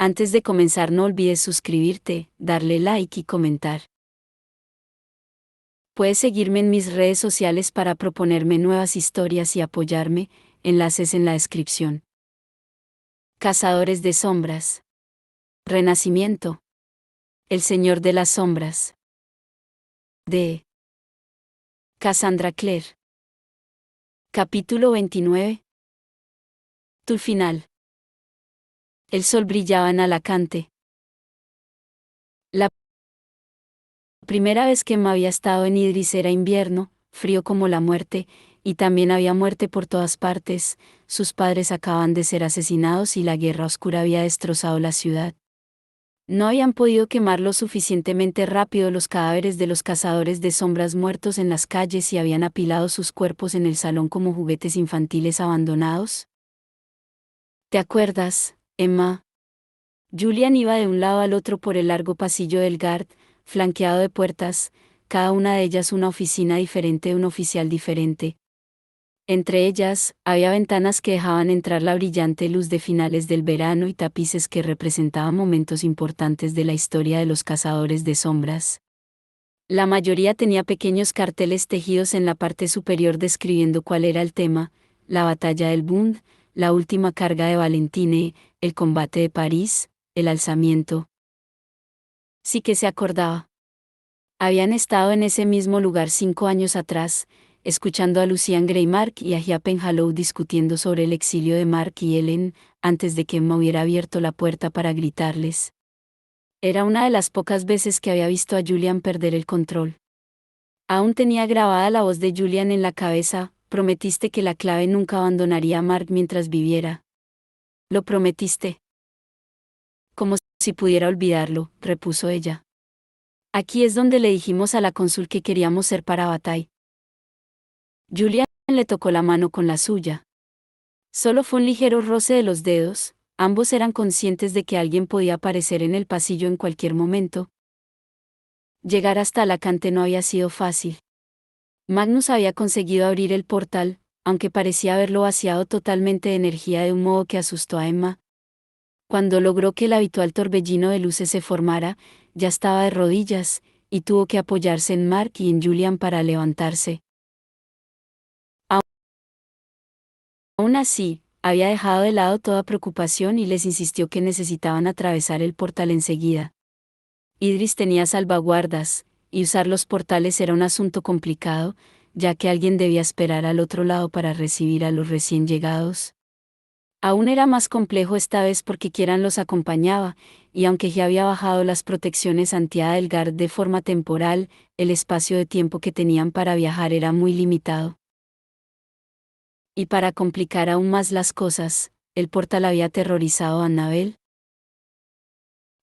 Antes de comenzar no olvides suscribirte, darle like y comentar. Puedes seguirme en mis redes sociales para proponerme nuevas historias y apoyarme, enlaces en la descripción. Cazadores de sombras. Renacimiento. El Señor de las Sombras. De Cassandra Clare. Capítulo 29. Tu final. El sol brillaba en Alacante. La primera vez que Emma había estado en Idris era invierno, frío como la muerte, y también había muerte por todas partes. Sus padres acaban de ser asesinados y la guerra oscura había destrozado la ciudad. No habían podido quemar lo suficientemente rápido los cadáveres de los cazadores de sombras muertos en las calles y habían apilado sus cuerpos en el salón como juguetes infantiles abandonados. ¿Te acuerdas, Emma? Julian iba de un lado al otro por el largo pasillo del GARD, flanqueado de puertas, cada una de ellas una oficina diferente de un oficial diferente. Entre ellas, había ventanas que dejaban entrar la brillante luz de finales del verano y tapices que representaban momentos importantes de la historia de los cazadores de sombras. La mayoría tenía pequeños carteles tejidos en la parte superior describiendo cuál era el tema: la batalla del Bund, la última carga de Valentine, el combate de París, el alzamiento. Sí que se acordaba. Habían estado en ese mismo lugar 5 años atrás, escuchando a Lucian Greymark y a Hia Penhallow discutiendo sobre el exilio de Mark y Ellen, antes de que Emma hubiera abierto la puerta para gritarles. Era una de las pocas veces que había visto a Julian perder el control. Aún tenía grabada la voz de Julian en la cabeza: prometiste que la clave nunca abandonaría a Mark mientras viviera. Lo prometiste. Como si pudiera olvidarlo, repuso ella. Aquí es donde le dijimos a la cónsul que queríamos ser para Bataille. Julian le tocó la mano con la suya. Solo fue un ligero roce de los dedos, ambos eran conscientes de que alguien podía aparecer en el pasillo en cualquier momento. Llegar hasta Alacante no había sido fácil. Magnus había conseguido abrir el portal, aunque parecía haberlo vaciado totalmente de energía de un modo que asustó a Emma. Cuando logró que el habitual torbellino de luces se formara, ya estaba de rodillas, y tuvo que apoyarse en Mark y en Julian para levantarse. Aún así, había dejado de lado toda preocupación y les insistió que necesitaban atravesar el portal enseguida. Idris tenía salvaguardas, y usar los portales era un asunto complicado, ya que alguien debía esperar al otro lado para recibir a los recién llegados. Aún era más complejo esta vez porque Kieran los acompañaba, y aunque ya había bajado las protecciones anti-Adelgard de forma temporal, el espacio de tiempo que tenían para viajar era muy limitado. Y para complicar aún más las cosas, el portal había aterrorizado a Annabel.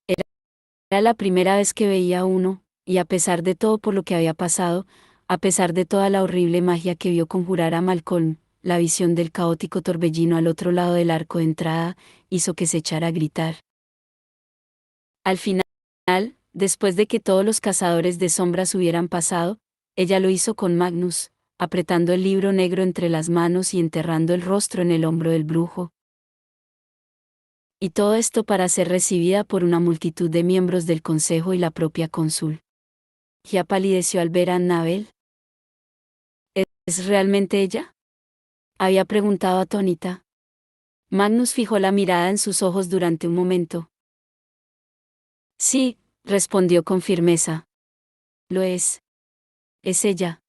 Era la primera vez que veía uno, y a pesar de todo por lo que había pasado, a pesar de toda la horrible magia que vio conjurar a Malcolm, la visión del caótico torbellino al otro lado del arco de entrada, hizo que se echara a gritar. Al final, después de que todos los cazadores de sombras hubieran pasado, ella lo hizo con Magnus, apretando el libro negro entre las manos y enterrando el rostro en el hombro del brujo. Y todo esto para ser recibida por una multitud de miembros del consejo y la propia cónsul. Ya palideció al ver a Annabel. ¿Es realmente ella?, había preguntado atónita. Magnus fijó la mirada en sus ojos durante un momento. Sí, respondió con firmeza. Lo es. Es ella.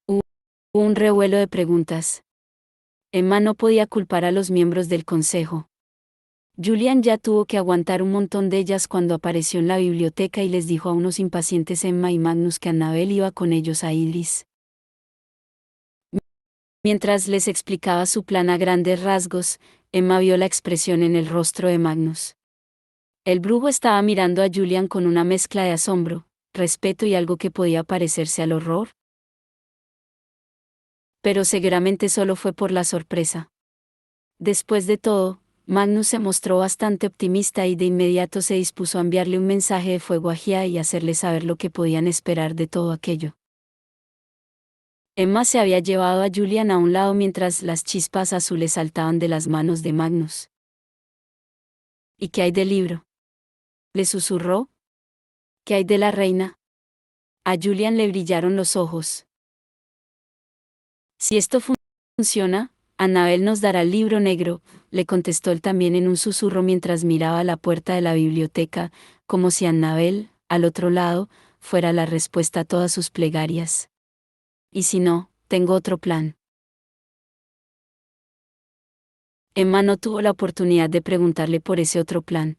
Hubo un revuelo de preguntas. Emma no podía culpar a los miembros del consejo. Julian ya tuvo que aguantar un montón de ellas cuando apareció en la biblioteca y les dijo a unos impacientes Emma y Magnus que Annabel iba con ellos a Idris. Mientras les explicaba su plan a grandes rasgos, Emma vio la expresión en el rostro de Magnus. El brujo estaba mirando a Julian con una mezcla de asombro, respeto y algo que podía parecerse al horror. Pero seguramente solo fue por la sorpresa. Después de todo, Magnus se mostró bastante optimista y de inmediato se dispuso a enviarle un mensaje de fuego a Gia y hacerle saber lo que podían esperar de todo aquello. Emma se había llevado a Julian a un lado mientras las chispas azules saltaban de las manos de Magnus. ¿Y qué hay del libro? Le susurró. ¿Qué hay de la reina? A Julian le brillaron los ojos. Si esto funciona, Annabel nos dará el libro negro, le contestó él también en un susurro mientras miraba la puerta de la biblioteca, como si Annabel, al otro lado, fuera la respuesta a todas sus plegarias. Y si no, tengo otro plan. Emma no tuvo la oportunidad de preguntarle por ese otro plan.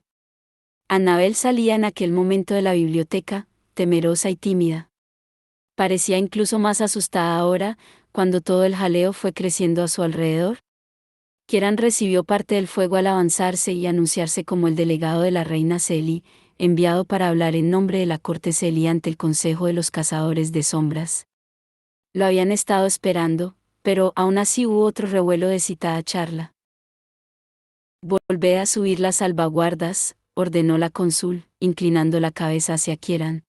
Annabel salía en aquel momento de la biblioteca, temerosa y tímida. Parecía incluso más asustada ahora, cuando todo el jaleo fue creciendo a su alrededor. Kieran recibió parte del fuego al avanzarse y anunciarse como el delegado de la reina Celi, enviado para hablar en nombre de la corte Celi ante el Consejo de los Cazadores de Sombras. Lo habían estado esperando, pero aún así hubo otro revuelo de citada charla. Volvé a subir las salvaguardas, ordenó la cónsul, inclinando la cabeza hacia Kieran.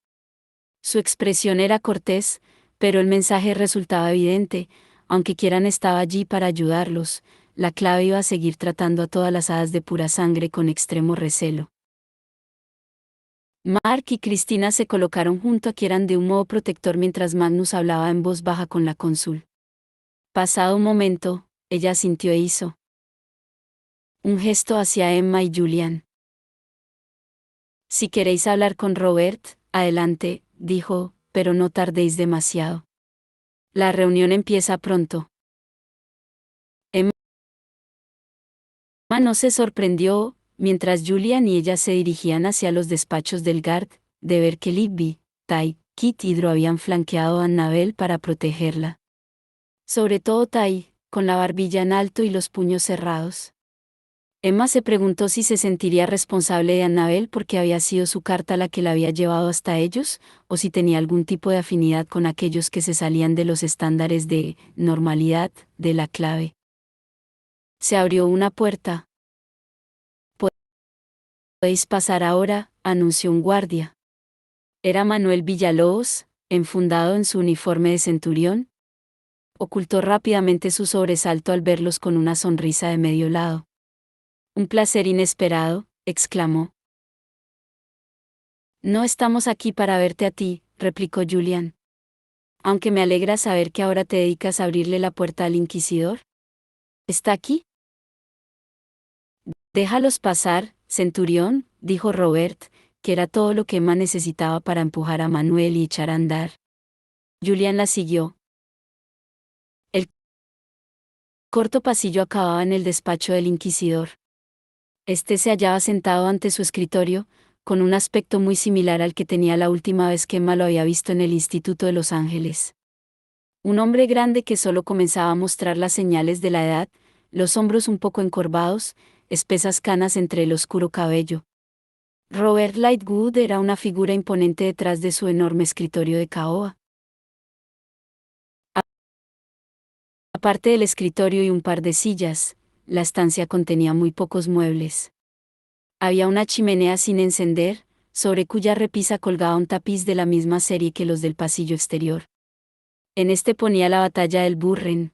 Su expresión era cortés, pero el mensaje resultaba evidente, aunque Kieran estaba allí para ayudarlos, la clave iba a seguir tratando a todas las hadas de pura sangre con extremo recelo. Mark y Cristina se colocaron junto a Kieran de un modo protector mientras Magnus hablaba en voz baja con la cónsul. Pasado un momento, ella asintió e hizo un gesto hacia Emma y Julian. Si queréis hablar con Robert, adelante, dijo, pero no tardéis demasiado. La reunión empieza pronto. Emma no se sorprendió, mientras Julian y ella se dirigían hacia los despachos del guard, de ver que Libby, Tai, Kit y Drew habían flanqueado a Annabel para protegerla. Sobre todo Tai, con la barbilla en alto y los puños cerrados. Emma se preguntó si se sentiría responsable de Annabel porque había sido su carta la que la había llevado hasta ellos, o si tenía algún tipo de afinidad con aquellos que se salían de los estándares de normalidad de la clave. Se abrió una puerta. Podéis pasar ahora, anunció un guardia. Era Manuel Villalobos, enfundado en su uniforme de centurión. Ocultó rápidamente su sobresalto al verlos con una sonrisa de medio lado. Un placer inesperado, exclamó. No estamos aquí para verte a ti, replicó Julian. Aunque me alegra saber que ahora te dedicas a abrirle la puerta al inquisidor. ¿Está aquí? Déjalos pasar, centurión, dijo Robert, que era todo lo que Emma necesitaba para empujar a Manuel y echar a andar. Julian la siguió. El corto pasillo acababa en el despacho del inquisidor. Este se hallaba sentado ante su escritorio, con un aspecto muy similar al que tenía la última vez que Emma lo había visto en el Instituto de Los Ángeles. Un hombre grande que solo comenzaba a mostrar las señales de la edad, los hombros un poco encorvados, espesas canas entre el oscuro cabello. Robert Lightwood era una figura imponente detrás de su enorme escritorio de caoba. Aparte del escritorio y un par de sillas, la estancia contenía muy pocos muebles. Había una chimenea sin encender, sobre cuya repisa colgaba un tapiz de la misma serie que los del pasillo exterior. En este ponía la batalla del Burren.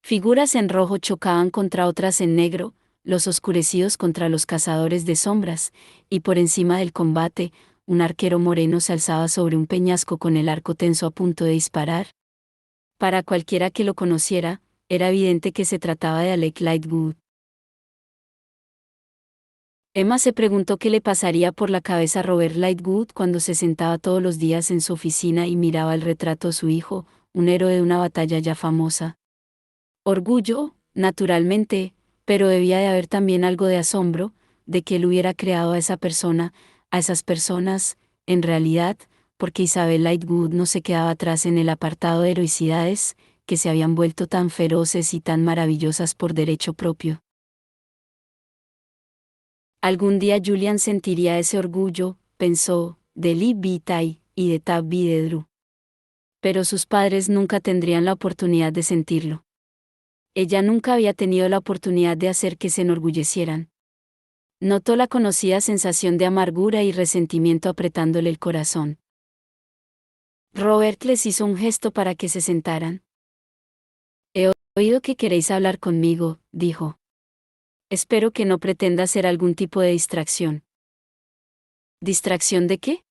Figuras en rojo chocaban contra otras en negro, los oscurecidos contra los cazadores de sombras, y por encima del combate, un arquero moreno se alzaba sobre un peñasco con el arco tenso a punto de disparar. Para cualquiera que lo conociera, era evidente que se trataba de Alec Lightwood. Emma se preguntó qué le pasaría por la cabeza a Robert Lightwood cuando se sentaba todos los días en su oficina y miraba el retrato de su hijo, un héroe de una batalla ya famosa. Orgullo, naturalmente, pero debía de haber también algo de asombro, de que él hubiera creado a esa persona, a esas personas, en realidad, porque Isabel Lightwood no se quedaba atrás en el apartado de heroicidades, que se habían vuelto tan feroces y tan maravillosas por derecho propio. Algún día Julian sentiría ese orgullo, pensó, de Libby Tai y de Tabby de Drew. Pero sus padres nunca tendrían la oportunidad de sentirlo. Ella nunca había tenido la oportunidad de hacer que se enorgullecieran. Notó la conocida sensación de amargura y resentimiento apretándole el corazón. Robert les hizo un gesto para que se sentaran. He oído que queréis hablar conmigo, dijo. Espero que no pretenda ser algún tipo de distracción. ¿Distracción de qué?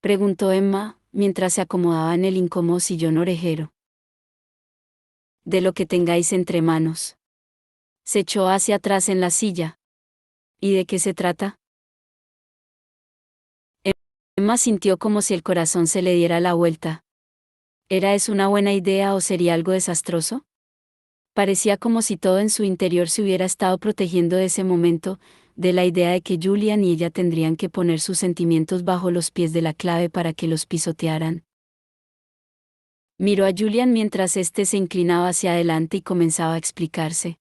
Preguntó Emma, mientras se acomodaba en el incómodo sillón orejero. De lo que tengáis entre manos. Se echó hacia atrás en la silla. ¿Y de qué se trata? Emma sintió como si el corazón se le diera la vuelta. ¿Era eso una buena idea o sería algo desastroso? Parecía como si todo en su interior se hubiera estado protegiendo de ese momento, de la idea de que Julian y ella tendrían que poner sus sentimientos bajo los pies de la clave para que los pisotearan. Miró a Julian mientras éste se inclinaba hacia adelante y comenzaba a explicarse.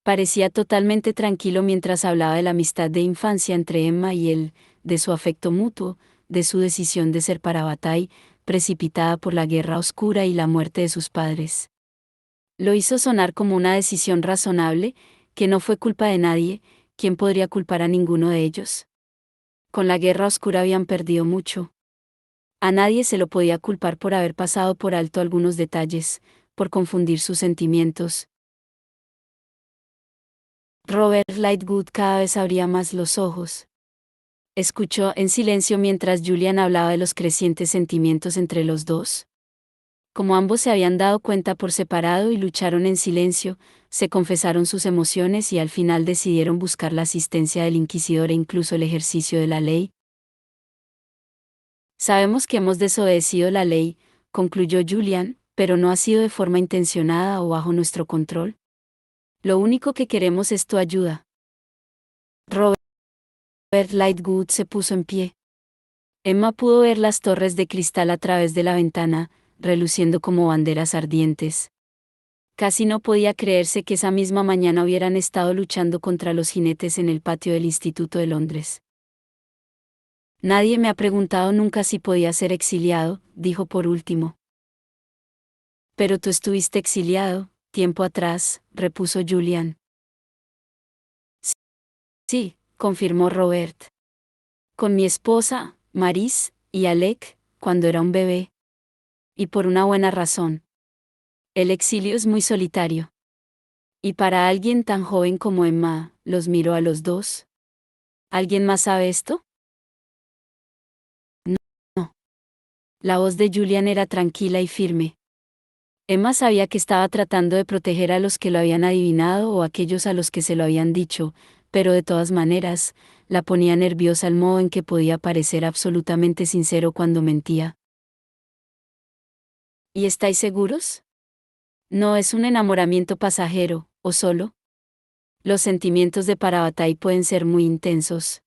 Parecía totalmente tranquilo mientras hablaba de la amistad de infancia entre Emma y él, de su afecto mutuo, de su decisión de ser para Bataille, precipitada por la guerra oscura y la muerte de sus padres. Lo hizo sonar como una decisión razonable, que no fue culpa de nadie, ¿quién podría culpar a ninguno de ellos? Con la guerra oscura habían perdido mucho. A nadie se lo podía culpar por haber pasado por alto algunos detalles, por confundir sus sentimientos. Robert Lightwood cada vez abría más los ojos. Escuchó en silencio mientras Julian hablaba de los crecientes sentimientos entre los dos. Como ambos se habían dado cuenta por separado y lucharon en silencio, se confesaron sus emociones y al final decidieron buscar la asistencia del inquisidor e incluso el ejercicio de la ley. Sabemos que hemos desobedecido la ley, concluyó Julian, pero no ha sido de forma intencionada o bajo nuestro control. Lo único que queremos es tu ayuda. Robert Lightwood se puso en pie. Emma pudo ver las torres de cristal a través de la ventana, reluciendo como banderas ardientes. Casi no podía creerse que esa misma mañana hubieran estado luchando contra los jinetes en el patio del Instituto de Londres. Nadie me ha preguntado nunca si podía ser exiliado, dijo por último. Pero tú estuviste exiliado, tiempo atrás, repuso Julian. Sí, confirmó Robert. Con mi esposa, Maris, y Alec, cuando era un bebé. Y por una buena razón. El exilio es muy solitario. Y para alguien tan joven como Emma, los miró a los dos. ¿Alguien más sabe esto? No. La voz de Julian era tranquila y firme. Emma sabía que estaba tratando de proteger a los que lo habían adivinado o a aquellos a los que se lo habían dicho, pero de todas maneras, la ponía nerviosa el modo en que podía parecer absolutamente sincero cuando mentía. ¿Y estáis seguros? No es un enamoramiento pasajero, ¿o solo? Los sentimientos de Parabatay pueden ser muy intensos.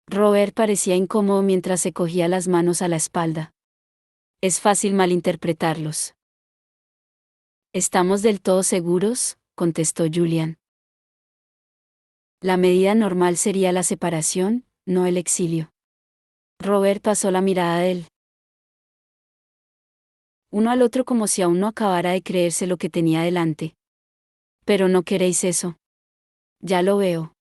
Robert parecía incómodo mientras se cogía las manos a la espalda. Es fácil malinterpretarlos. ¿Estamos del todo seguros?, contestó Julian. La medida normal sería la separación, no el exilio. Robert pasó la mirada de él. Uno al otro como si aún no acabara de creerse lo que tenía delante. Pero no queréis eso. Ya lo veo.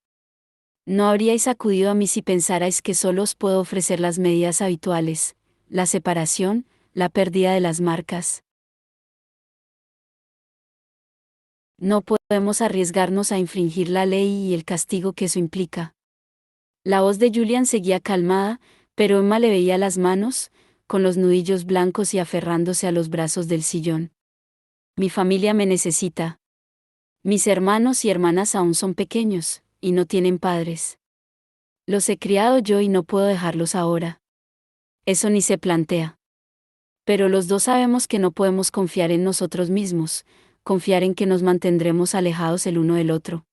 No habríais acudido a mí si pensarais que solo os puedo ofrecer las medidas habituales, la separación, la pérdida de las marcas. No podemos arriesgarnos a infringir la ley y el castigo que eso implica. La voz de Julian seguía calmada, pero Emma le veía las manos, con los nudillos blancos y aferrándose a los brazos del sillón. Mi familia me necesita. Mis hermanos y hermanas aún son pequeños, y no tienen padres. Los he criado yo y no puedo dejarlos ahora. Eso ni se plantea. Pero los dos sabemos que no podemos confiar en nosotros mismos, confiar en que nos mantendremos alejados el uno del otro.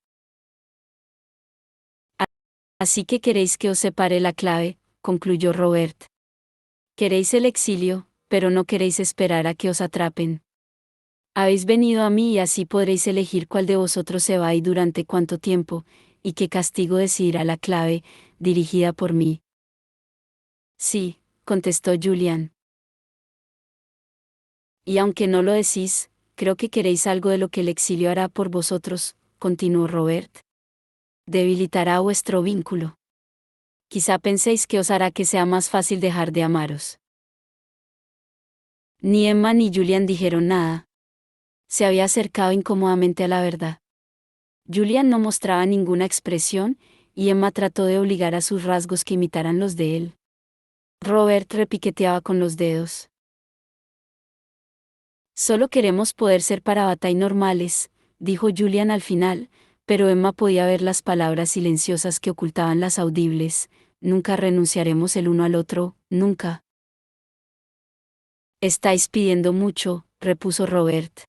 Así que queréis que os separe la clave, concluyó Robert. Queréis el exilio, pero no queréis esperar a que os atrapen. Habéis venido a mí y así podréis elegir cuál de vosotros se va y durante cuánto tiempo, y qué castigo decidirá la clave, dirigida por mí. Sí, contestó Julian. Y aunque no lo decís, creo que queréis algo de lo que el exilio hará por vosotros, continuó Robert. Debilitará vuestro vínculo. Quizá penséis que os hará que sea más fácil dejar de amaros. Ni Emma ni Julian dijeron nada. Se había acercado incómodamente a la verdad. Julian no mostraba ninguna expresión, y Emma trató de obligar a sus rasgos que imitaran los de él. Robert repiqueteaba con los dedos. Solo queremos poder ser para Bataille normales, dijo Julian al final, pero Emma podía ver las palabras silenciosas que ocultaban las audibles. Nunca renunciaremos el uno al otro, nunca. Estáis pidiendo mucho, repuso Robert.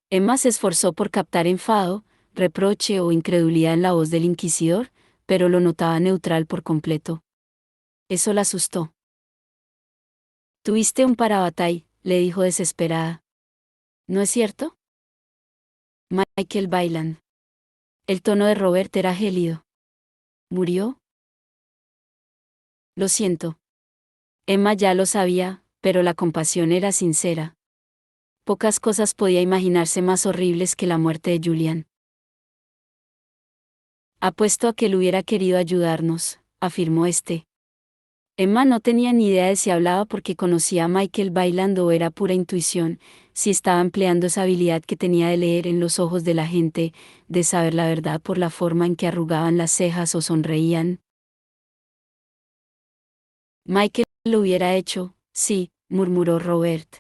Emma se esforzó por captar enfado, reproche o incredulidad en la voz del inquisidor, pero lo notaba neutral por completo. Eso la asustó. Tuviste un para Bataille, le dijo desesperada. ¿No es cierto? Michael Bailan. El tono de Robert era gélido. ¿Murió? Lo siento. Emma ya lo sabía, pero la compasión era sincera. Pocas cosas podía imaginarse más horribles que la muerte de Julian. Apuesto a que él hubiera querido ayudarnos, afirmó este. Emma no tenía ni idea de si hablaba porque conocía a Michael bailando o era pura intuición, si estaba empleando esa habilidad que tenía de leer en los ojos de la gente, de saber la verdad por la forma en que arrugaban las cejas o sonreían. Michael lo hubiera hecho, sí, murmuró Robert.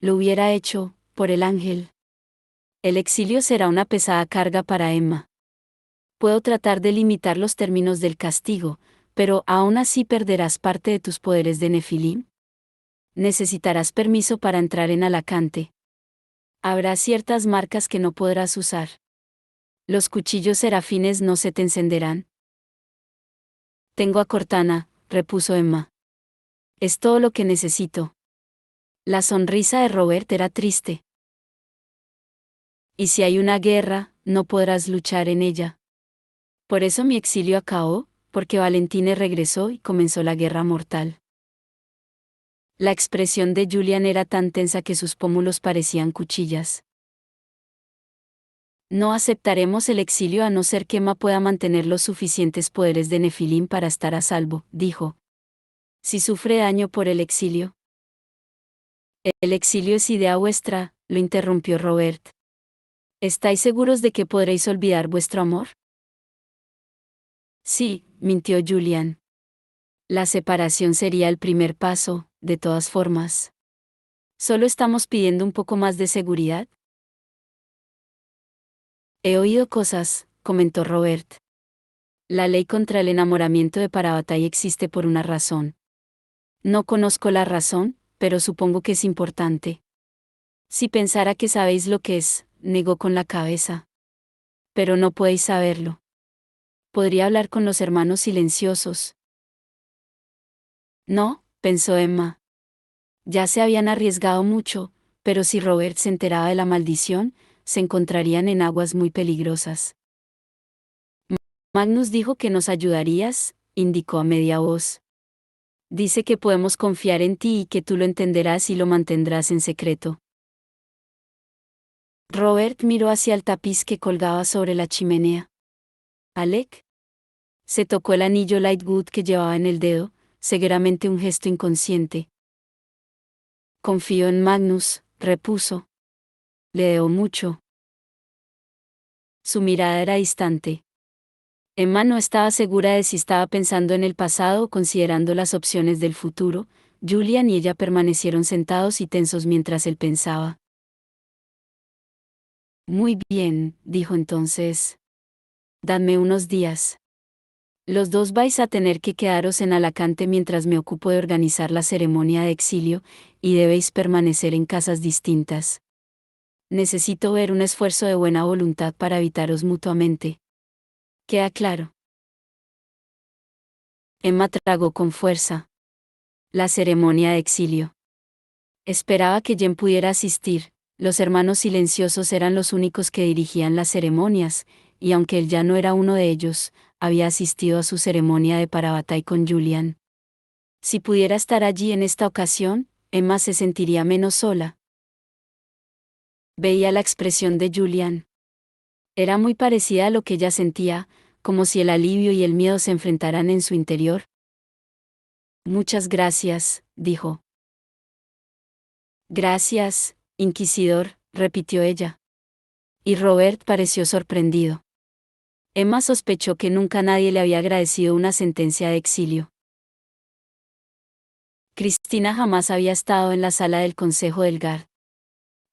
Lo hubiera hecho, por el ángel. El exilio será una pesada carga para Emma. Puedo tratar de limitar los términos del castigo, pero aún así perderás parte de tus poderes de Nefilim. Necesitarás permiso para entrar en Alacante. Habrá ciertas marcas que no podrás usar. Los cuchillos serafines no se te encenderán. Tengo a Cortana, repuso Emma. Es todo lo que necesito. La sonrisa de Robert era triste. Y si hay una guerra, no podrás luchar en ella. Por eso mi exilio acabó, porque Valentine regresó y comenzó la guerra mortal. La expresión de Julian era tan tensa que sus pómulos parecían cuchillas. No aceptaremos el exilio a no ser que Emma pueda mantener los suficientes poderes de Nefilim para estar a salvo, dijo. Si sufre daño por el exilio. El exilio es idea vuestra, lo interrumpió Robert. ¿Estáis seguros de que podréis olvidar vuestro amor? Sí, mintió Julian. La separación sería el primer paso, de todas formas. Solo estamos pidiendo un poco más de seguridad. He oído cosas, comentó Robert. La ley contra el enamoramiento de Parabatay existe por una razón. No conozco la razón, pero supongo que es importante. Si pensara que sabéis lo que es, negó con la cabeza. Pero no podéis saberlo. Podría hablar con los hermanos silenciosos. No, pensó Emma. Ya se habían arriesgado mucho, pero si Robert se enteraba de la maldición, se encontrarían en aguas muy peligrosas. Magnus dijo que nos ayudarías, indicó a media voz. Dice que podemos confiar en ti y que tú lo entenderás y lo mantendrás en secreto. Robert miró hacia el tapiz que colgaba sobre la chimenea. ¿Alec? Se tocó el anillo Lightwood que llevaba en el dedo, seguramente un gesto inconsciente. Confío en Magnus, repuso. Le debo mucho. Su mirada era distante. Emma no estaba segura de si estaba pensando en el pasado o considerando las opciones del futuro. Julian y ella permanecieron sentados y tensos mientras él pensaba. Muy bien, dijo entonces. Dadme unos días. Los dos vais a tener que quedaros en Alacante mientras me ocupo de organizar la ceremonia de exilio, y debéis permanecer en casas distintas. Necesito ver un esfuerzo de buena voluntad para evitaros mutuamente. ¿Queda claro? Emma tragó con fuerza. La ceremonia de exilio. Esperaba que Jen pudiera asistir. Los hermanos silenciosos eran los únicos que dirigían las ceremonias, y aunque él ya no era uno de ellos, había asistido a su ceremonia de Parabatay con Julian. Si pudiera estar allí en esta ocasión, Emma se sentiría menos sola. Veía la expresión de Julian. Era muy parecida a lo que ella sentía, como si el alivio y el miedo se enfrentaran en su interior. Muchas gracias, dijo. Gracias, inquisidor, repitió ella. Y Robert pareció sorprendido. Emma sospechó que nunca nadie le había agradecido una sentencia de exilio. Cristina jamás había estado en la sala del Consejo del Gard.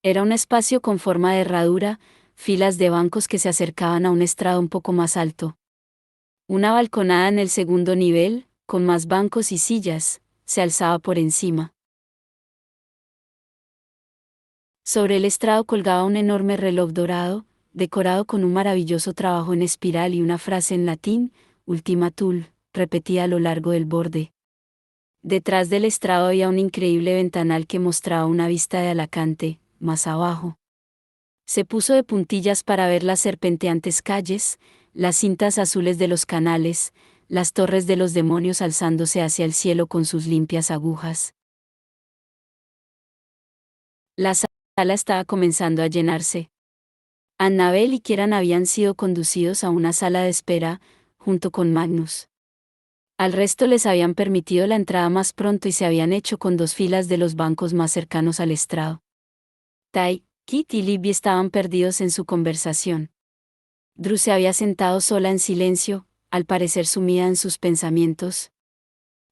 Era un espacio con forma de herradura, filas de bancos que se acercaban a un estrado un poco más alto. Una balconada en el segundo nivel, con más bancos y sillas, se alzaba por encima. Sobre el estrado colgaba un enorme reloj dorado, decorado con un maravilloso trabajo en espiral y una frase en latín, Ultima Thule, repetida a lo largo del borde. Detrás del estrado había un increíble ventanal que mostraba una vista de Alacante, más abajo. Se puso de puntillas para ver las serpenteantes calles, las cintas azules de los canales, las torres de los demonios alzándose hacia el cielo con sus limpias agujas. La sala estaba comenzando a llenarse. Annabel y Kieran habían sido conducidos a una sala de espera, junto con Magnus. Al resto les habían permitido la entrada más pronto y se habían hecho con 2 filas de los bancos más cercanos al estrado. Tai, Kit y Libby estaban perdidos en su conversación. Drew se había sentado sola en silencio, al parecer sumida en sus pensamientos.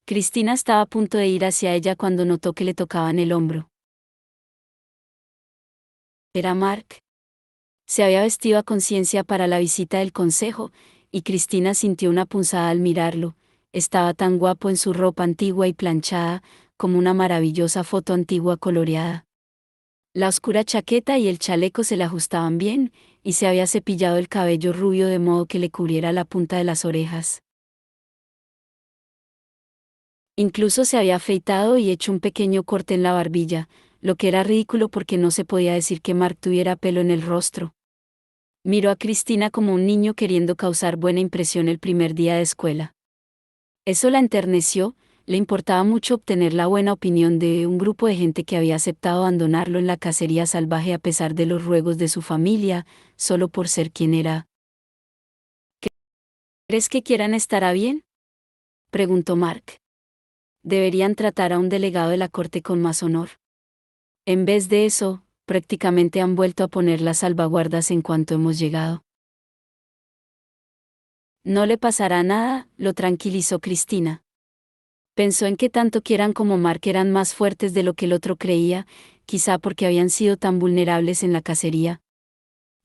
Cristina estaba a punto de ir hacia ella cuando notó que le tocaban el hombro. Era Mark. Se había vestido a conciencia para la visita del consejo, y Cristina sintió una punzada al mirarlo. Estaba tan guapo en su ropa antigua y planchada, como una maravillosa foto antigua coloreada. La oscura chaqueta y el chaleco se le ajustaban bien, y se había cepillado el cabello rubio de modo que le cubriera la punta de las orejas. Incluso se había afeitado y hecho un pequeño corte en la barbilla, lo que era ridículo porque no se podía decir que Mark tuviera pelo en el rostro. Miró a Cristina como un niño queriendo causar buena impresión el primer día de escuela. Eso la enterneció, le importaba mucho obtener la buena opinión de un grupo de gente que había aceptado abandonarlo en la cacería salvaje a pesar de los ruegos de su familia, solo por ser quien era. ¿Crees que Kieran estará bien?, preguntó Mark. Deberían tratar a un delegado de la corte con más honor. En vez de eso, prácticamente han vuelto a poner las salvaguardas en cuanto hemos llegado. No le pasará nada, lo tranquilizó Cristina. Pensó en que tanto Kieran como Mark eran más fuertes de lo que el otro creía, quizá porque habían sido tan vulnerables en la cacería.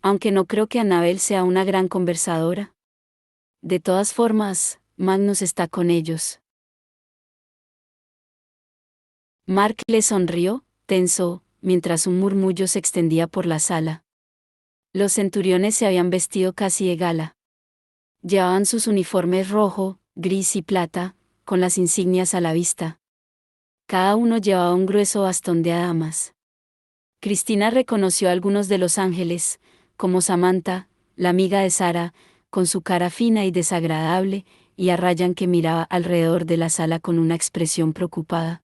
Aunque no creo que Annabel sea una gran conversadora. De todas formas, Magnus está con ellos. Mark le sonrió, tenso, mientras un murmullo se extendía por la sala. Los centuriones se habían vestido casi de gala. Llevaban sus uniformes rojo, gris y plata, con las insignias a la vista. Cada uno llevaba un grueso bastón de damas. Cristina reconoció a algunos de los ángeles, como Samantha, la amiga de Sara, con su cara fina y desagradable, y a Ryan que miraba alrededor de la sala con una expresión preocupada.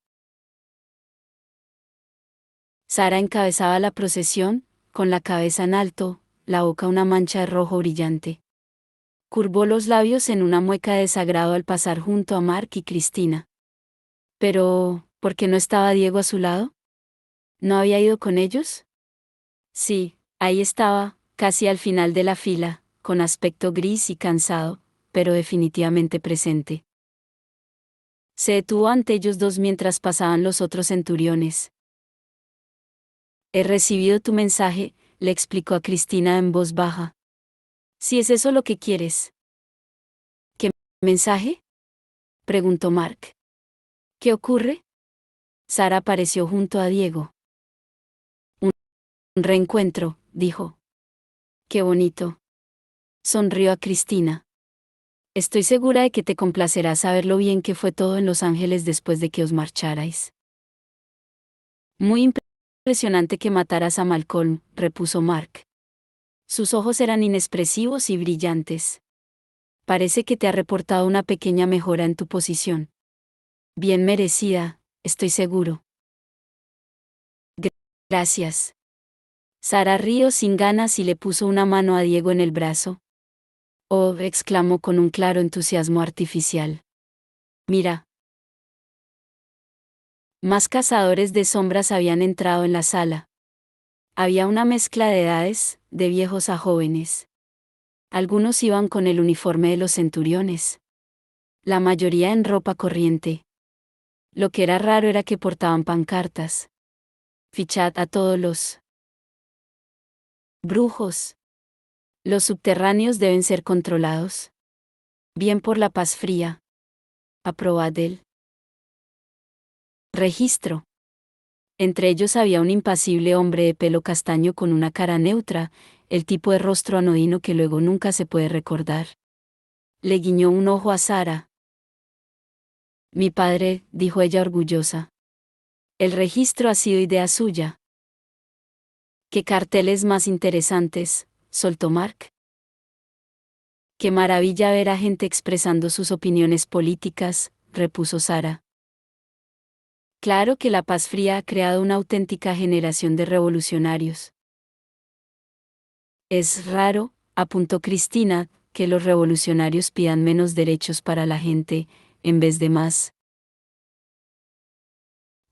Sara encabezaba la procesión, con la cabeza en alto, la boca una mancha de rojo brillante. Curvó los labios en una mueca de desagrado al pasar junto a Mark y Cristina. Pero, ¿por qué no estaba Diego a su lado? ¿No había ido con ellos? Sí, ahí estaba, casi al final de la fila, con aspecto gris y cansado, pero definitivamente presente. Se detuvo ante ellos dos mientras pasaban los otros centuriones. He recibido tu mensaje, le explicó a Cristina en voz baja. Si es eso lo que quieres. ¿Qué mensaje?, preguntó Mark. ¿Qué ocurre? Sara apareció junto a Diego. Un reencuentro, dijo. Qué bonito. Sonrió a Cristina. Estoy segura de que te complacerá saber lo bien que fue todo en Los Ángeles después de que os marcharais. Muy impresionante que mataras a Malcolm, repuso Mark. Sus ojos eran inexpresivos y brillantes. Parece que te ha reportado una pequeña mejora en tu posición. Bien merecida, estoy seguro. Gracias. Sara rió sin ganas y le puso una mano a Diego en el brazo. Oh, exclamó con un claro entusiasmo artificial. Mira. Más cazadores de sombras habían entrado en la sala. Había una mezcla de edades, de viejos a jóvenes. Algunos iban con el uniforme de los centuriones. La mayoría en ropa corriente. Lo que era raro era que portaban pancartas. Fichad a todos los brujos. Los subterráneos deben ser controlados. Bien por la paz fría. Aprobad el registro. Entre ellos había un impasible hombre de pelo castaño con una cara neutra, el tipo de rostro anodino que luego nunca se puede recordar. Le guiñó un ojo a Sara. Mi padre, dijo ella orgullosa. El registro ha sido idea suya. ¿Qué carteles más interesantes? Soltó Mark. Qué maravilla ver a gente expresando sus opiniones políticas, repuso Sara. Claro que la paz fría ha creado una auténtica generación de revolucionarios. Es raro, apuntó Cristina, que los revolucionarios pidan menos derechos para la gente, en vez de más.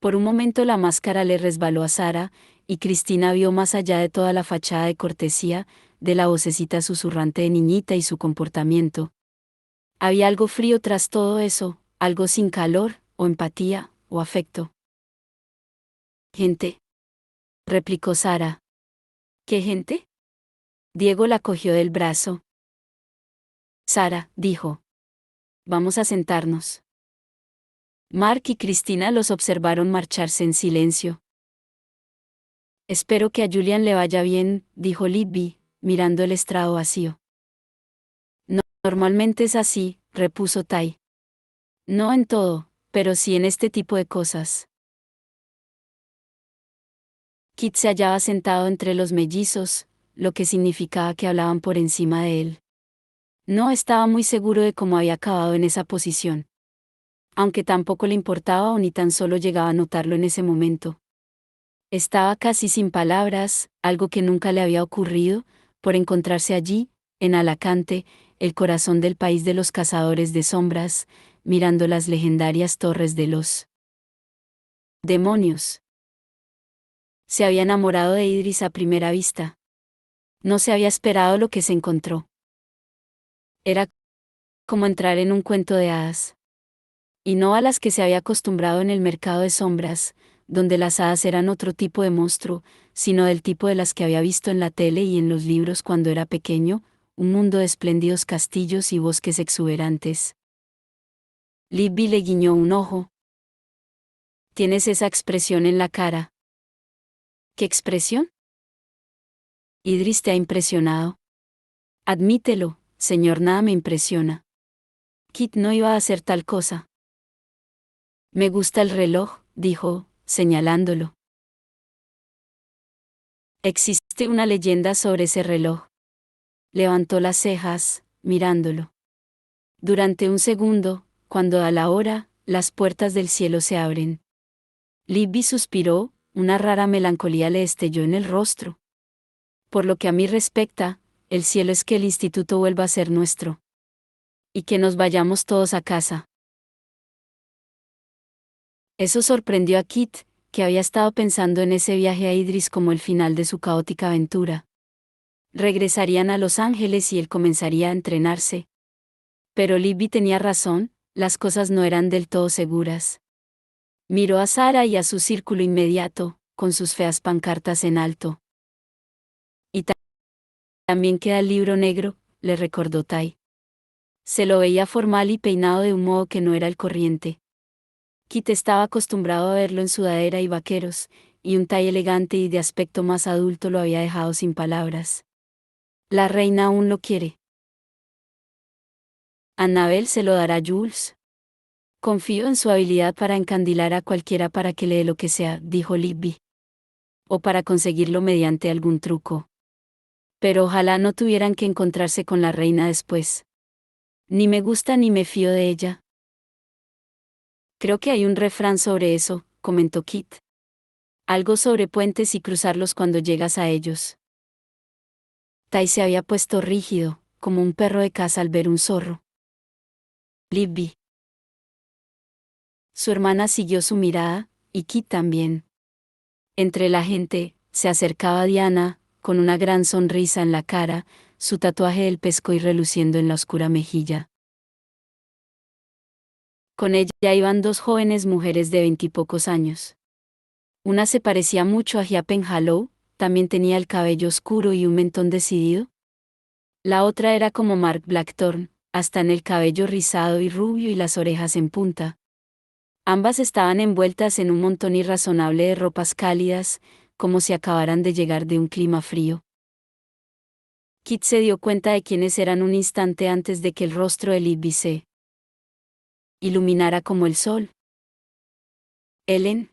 Por un momento la máscara le resbaló a Sara, y Cristina vio más allá de toda la fachada de cortesía, de la vocecita susurrante de niñita y su comportamiento. Había algo frío tras todo eso, algo sin calor, o empatía, o afecto. Gente, replicó Sara. ¿Qué gente? Diego la cogió del brazo. Sara, dijo. Vamos a sentarnos. Mark y Cristina los observaron marcharse en silencio. Espero que a Julian le vaya bien, dijo Libby, mirando el estrado vacío. No, normalmente es así, repuso Tai. No en todo, pero sí en este tipo de cosas. Kit se hallaba sentado entre los mellizos, lo que significaba que hablaban por encima de él. No estaba muy seguro de cómo había acabado en esa posición. Aunque tampoco le importaba o ni tan solo llegaba a notarlo en ese momento. Estaba casi sin palabras, algo que nunca le había ocurrido, por encontrarse allí, en Alacante, el corazón del país de los cazadores de sombras, mirando las legendarias torres de los demonios. Se había enamorado de Idris a primera vista. No se había esperado lo que se encontró. Era como entrar en un cuento de hadas. Y no a las que se había acostumbrado en el mercado de sombras, donde las hadas eran otro tipo de monstruo, sino del tipo de las que había visto en la tele y en los libros cuando era pequeño, un mundo de espléndidos castillos y bosques exuberantes. Libby le guiñó un ojo. Tienes esa expresión en la cara. ¿Qué expresión? Idris te ha impresionado. Admítelo, señor, nada me impresiona. Kit no iba a hacer tal cosa. Me gusta el reloj, dijo, señalándolo. Existe una leyenda sobre ese reloj. Levantó las cejas, mirándolo. Durante un segundo, cuando da la hora, las puertas del cielo se abren. Libby suspiró, una rara melancolía le estelló en el rostro. Por lo que a mí respecta, el cielo es que el instituto vuelva a ser nuestro. Y que nos vayamos todos a casa. Eso sorprendió a Kit, que había estado pensando en ese viaje a Idris como el final de su caótica aventura. Regresarían a Los Ángeles y él comenzaría a entrenarse. Pero Libby tenía razón, las cosas no eran del todo seguras. Miró a Sara y a su círculo inmediato, con sus feas pancartas en alto. Y también queda el libro negro, le recordó Tai. Se lo veía formal y peinado de un modo que no era el corriente. Kit estaba acostumbrado a verlo en sudadera y vaqueros, y un Tai elegante y de aspecto más adulto lo había dejado sin palabras. La reina aún lo quiere. Annabel se lo dará a Jules. Confío en su habilidad para encandilar a cualquiera para que le dé lo que sea, dijo Libby. O para conseguirlo mediante algún truco. Pero ojalá no tuvieran que encontrarse con la reina después. Ni me gusta ni me fío de ella. Creo que hay un refrán sobre eso, comentó Kit. Algo sobre puentes y cruzarlos cuando llegas a ellos. Tai se había puesto rígido, como un perro de casa al ver un zorro. Libby. Su hermana siguió su mirada, y Kit también. Entre la gente, se acercaba a Diana, con una gran sonrisa en la cara, su tatuaje del pesco y reluciendo en la oscura mejilla. Con ella iban dos jóvenes mujeres de 20 y pocos años. Una se parecía mucho a Hia Penhallow, también tenía el cabello oscuro y un mentón decidido. La otra era como Mark Blackthorne, hasta en el cabello rizado y rubio y las orejas en punta. Ambas estaban envueltas en un montón irrazonable de ropas cálidas, como si acabaran de llegar de un clima frío. Kit se dio cuenta de quiénes eran un instante antes de que el rostro de Libby se iluminara como el sol. Ellen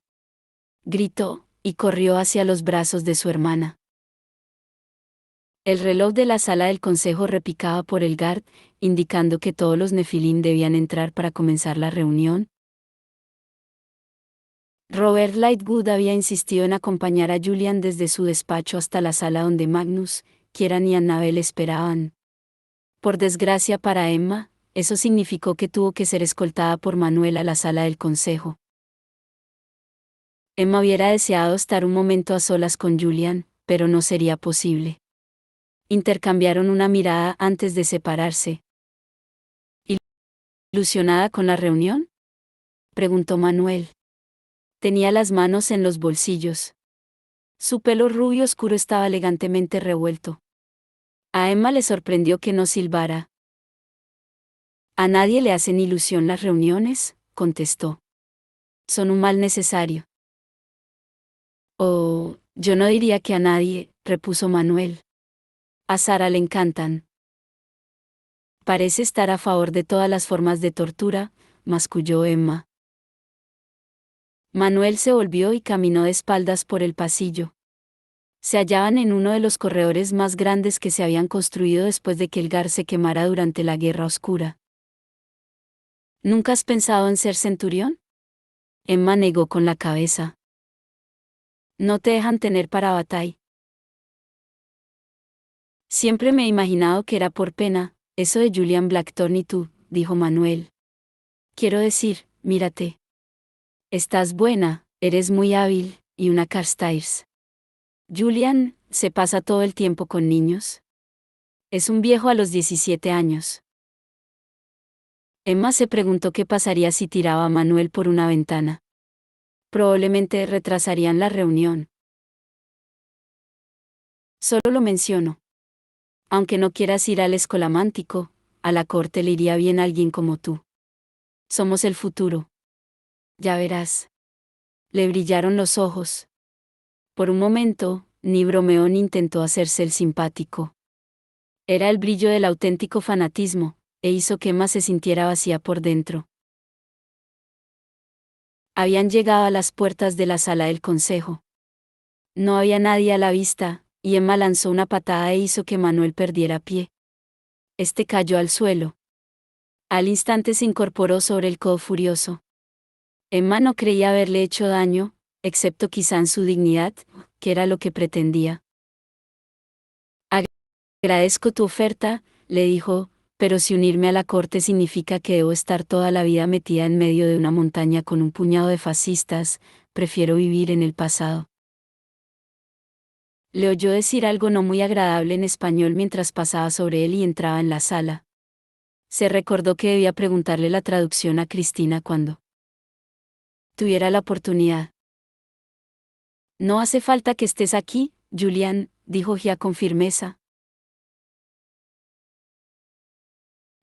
gritó, y corrió hacia los brazos de su hermana. El reloj de la sala del consejo repicaba por el guard, indicando que todos los Nefilim debían entrar para comenzar la reunión. Robert Lightwood había insistido en acompañar a Julian desde su despacho hasta la sala donde Magnus, Kieran y Annabel esperaban. Por desgracia para Emma, eso significó que tuvo que ser escoltada por Manuel a la sala del consejo. Emma hubiera deseado estar un momento a solas con Julian, pero no sería posible. Intercambiaron una mirada antes de separarse. ¿Ilusionada con la reunión?, preguntó Manuel. Tenía las manos en los bolsillos. Su pelo rubio oscuro estaba elegantemente revuelto. A Emma le sorprendió que no silbara. «A nadie le hacen ilusión las reuniones», contestó. «Son un mal necesario». «Oh, yo no diría que a nadie», repuso Manuel. «A Sara le encantan». «Parece estar a favor de todas las formas de tortura», masculló Emma. Manuel se volvió y caminó de espaldas por el pasillo. Se hallaban en uno de los corredores más grandes que se habían construido después de que el Gar se quemara durante la Guerra Oscura. ¿Nunca has pensado en ser centurión?, Emma negó con la cabeza. «No te dejan tener para batalla». «Siempre me he imaginado que era por pena, eso de Julian Blackthorne y tú», dijo Manuel. «Quiero decir, mírate. Estás buena, eres muy hábil, y una Carstairs. Julian, se pasa todo el tiempo con niños. Es un viejo a los 17 años». Emma se preguntó qué pasaría si tiraba a Manuel por una ventana. Probablemente retrasarían la reunión. «Solo lo menciono. Aunque no quieras ir al escolamántico, a la corte le iría bien a alguien como tú. Somos el futuro. Ya verás». Le brillaron los ojos. Por un momento, ni bromeó ni intentó hacerse el simpático. Era el brillo del auténtico fanatismo, e hizo que Emma se sintiera vacía por dentro. Habían llegado a las puertas de la sala del consejo. No había nadie a la vista, y Emma lanzó una patada e hizo que Manuel perdiera pie. Este cayó al suelo. Al instante se incorporó sobre el codo furioso. Emma no creía haberle hecho daño, excepto quizá en su dignidad, que era lo que pretendía. «Agradezco tu oferta», le dijo, «pero si unirme a la corte significa que debo estar toda la vida metida en medio de una montaña con un puñado de fascistas, prefiero vivir en el pasado». Le oyó decir algo no muy agradable en español mientras pasaba sobre él y entraba en la sala. Se recordó que debía preguntarle la traducción a Cristina cuando tuviera la oportunidad. «No hace falta que estés aquí, Julian», dijo Gia con firmeza.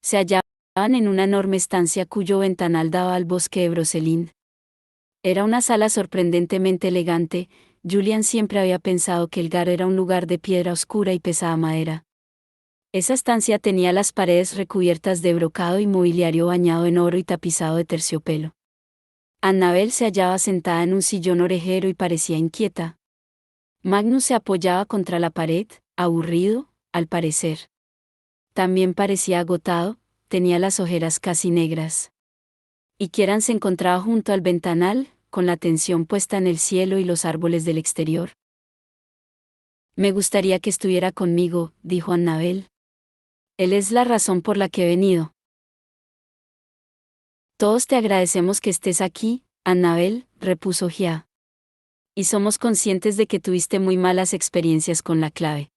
Se hallaban en una enorme estancia cuyo ventanal daba al bosque de Brocelind. Era una sala sorprendentemente elegante. Julian siempre había pensado que el Gar era un lugar de piedra oscura y pesada madera. Esa estancia tenía las paredes recubiertas de brocado y mobiliario bañado en oro y tapizado de terciopelo. Annabel se hallaba sentada en un sillón orejero y parecía inquieta. Magnus se apoyaba contra la pared, aburrido, al parecer. También parecía agotado, tenía las ojeras casi negras. Y Kieran se encontraba junto al ventanal, con la atención puesta en el cielo y los árboles del exterior. «Me gustaría que estuviera conmigo», dijo Annabel. «Él es la razón por la que he venido». «Todos te agradecemos que estés aquí, Annabel», repuso Gia. Y somos conscientes de que tuviste muy malas experiencias con la clave.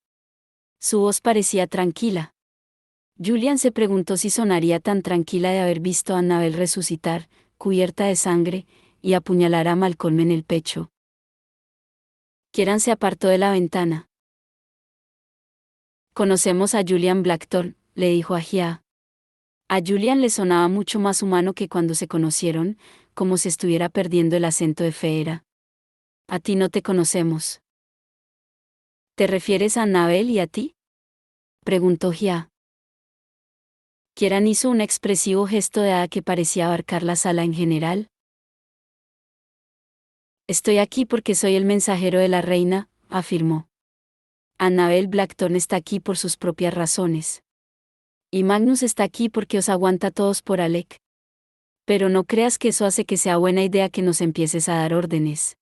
Su voz parecía tranquila. Julian se preguntó si sonaría tan tranquila de haber visto a Annabel resucitar, cubierta de sangre, y apuñalar a Malcolm en el pecho. Kieran se apartó de la ventana. Conocemos a Julian Blackthorne, le dijo a Gia. A Julian le sonaba mucho más humano que cuando se conocieron, como si estuviera perdiendo el acento de Feera. A ti no te conocemos. ¿Te refieres a Annabel y a ti? Preguntó Gia. Kieran hizo un expresivo gesto de hada que parecía abarcar la sala en general. Estoy aquí porque soy el mensajero de la reina, afirmó. Annabel Blackthorne está aquí por sus propias razones. Y Magnus está aquí porque os aguanta a todos por Alec. Pero no creas que eso hace que sea buena idea que nos empieces a dar órdenes.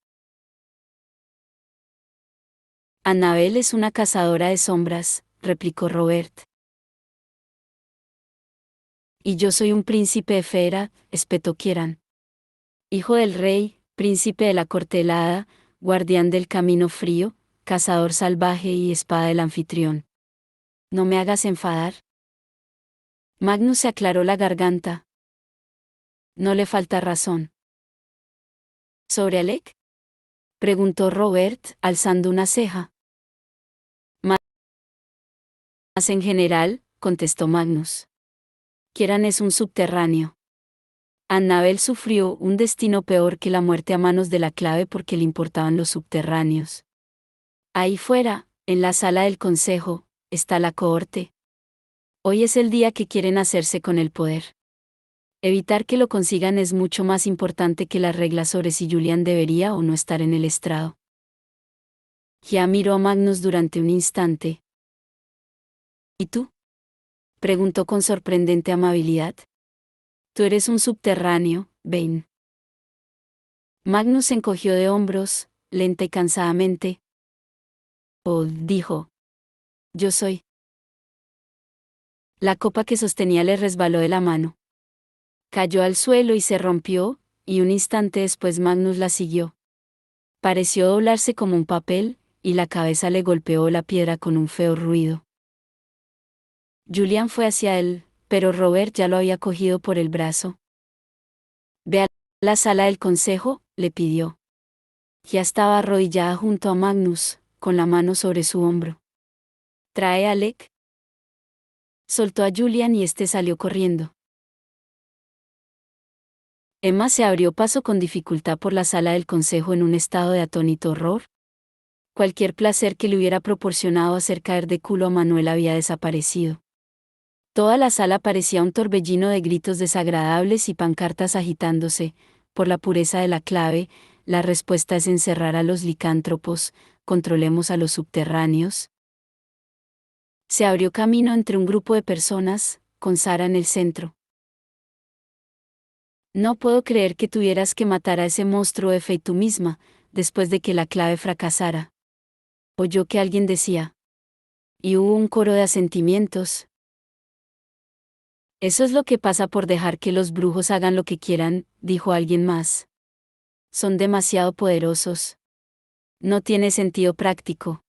Annabel es una cazadora de sombras, replicó Robert. Y yo soy un príncipe de Feera, espetó Kieran. Hijo del rey, príncipe de la corte helada, guardián del camino frío, cazador salvaje y espada del anfitrión. No me hagas enfadar. Magnus se aclaró la garganta. No le falta razón. ¿Sobre Alec? Preguntó Robert, alzando una ceja. Más en general, contestó Magnus. Kieran es un subterráneo. Annabel sufrió un destino peor que la muerte a manos de la clave porque le importaban los subterráneos. Ahí fuera, en la sala del consejo, está la cohorte. Hoy es el día que quieren hacerse con el poder. Evitar que lo consigan es mucho más importante que las reglas sobre si Julian debería o no estar en el estrado. Ya miró a Magnus durante un instante. ¿Y tú? Preguntó con sorprendente amabilidad. Tú eres un subterráneo, Bane. Magnus se encogió de hombros, lenta y cansadamente. Oh, dijo. Yo soy. La copa que sostenía le resbaló de la mano. Cayó al suelo y se rompió, y un instante después Magnus la siguió. Pareció doblarse como un papel, y la cabeza le golpeó la piedra con un feo ruido. Julian fue hacia él, pero Robert ya lo había cogido por el brazo. Ve a la sala del consejo, le pidió. Ya estaba arrodillada junto a Magnus, con la mano sobre su hombro. ¿Trae a Alec? Soltó a Julian y este salió corriendo. Emma se abrió paso con dificultad por la sala del consejo en un estado de atónito horror. Cualquier placer que le hubiera proporcionado hacer caer de culo a Manuel había desaparecido. Toda la sala parecía un torbellino de gritos desagradables y pancartas agitándose. Por la pureza de la clave, la respuesta es encerrar a los licántropos, controlemos a los subterráneos. Se abrió camino entre un grupo de personas, con Sara en el centro. No puedo creer que tuvieras que matar a ese monstruo de fe tú misma, después de que la clave fracasara. Oyó que alguien decía. Y hubo un coro de asentimientos. Eso es lo que pasa por dejar que los brujos hagan lo que quieran, dijo alguien más. Son demasiado poderosos. No tiene sentido práctico.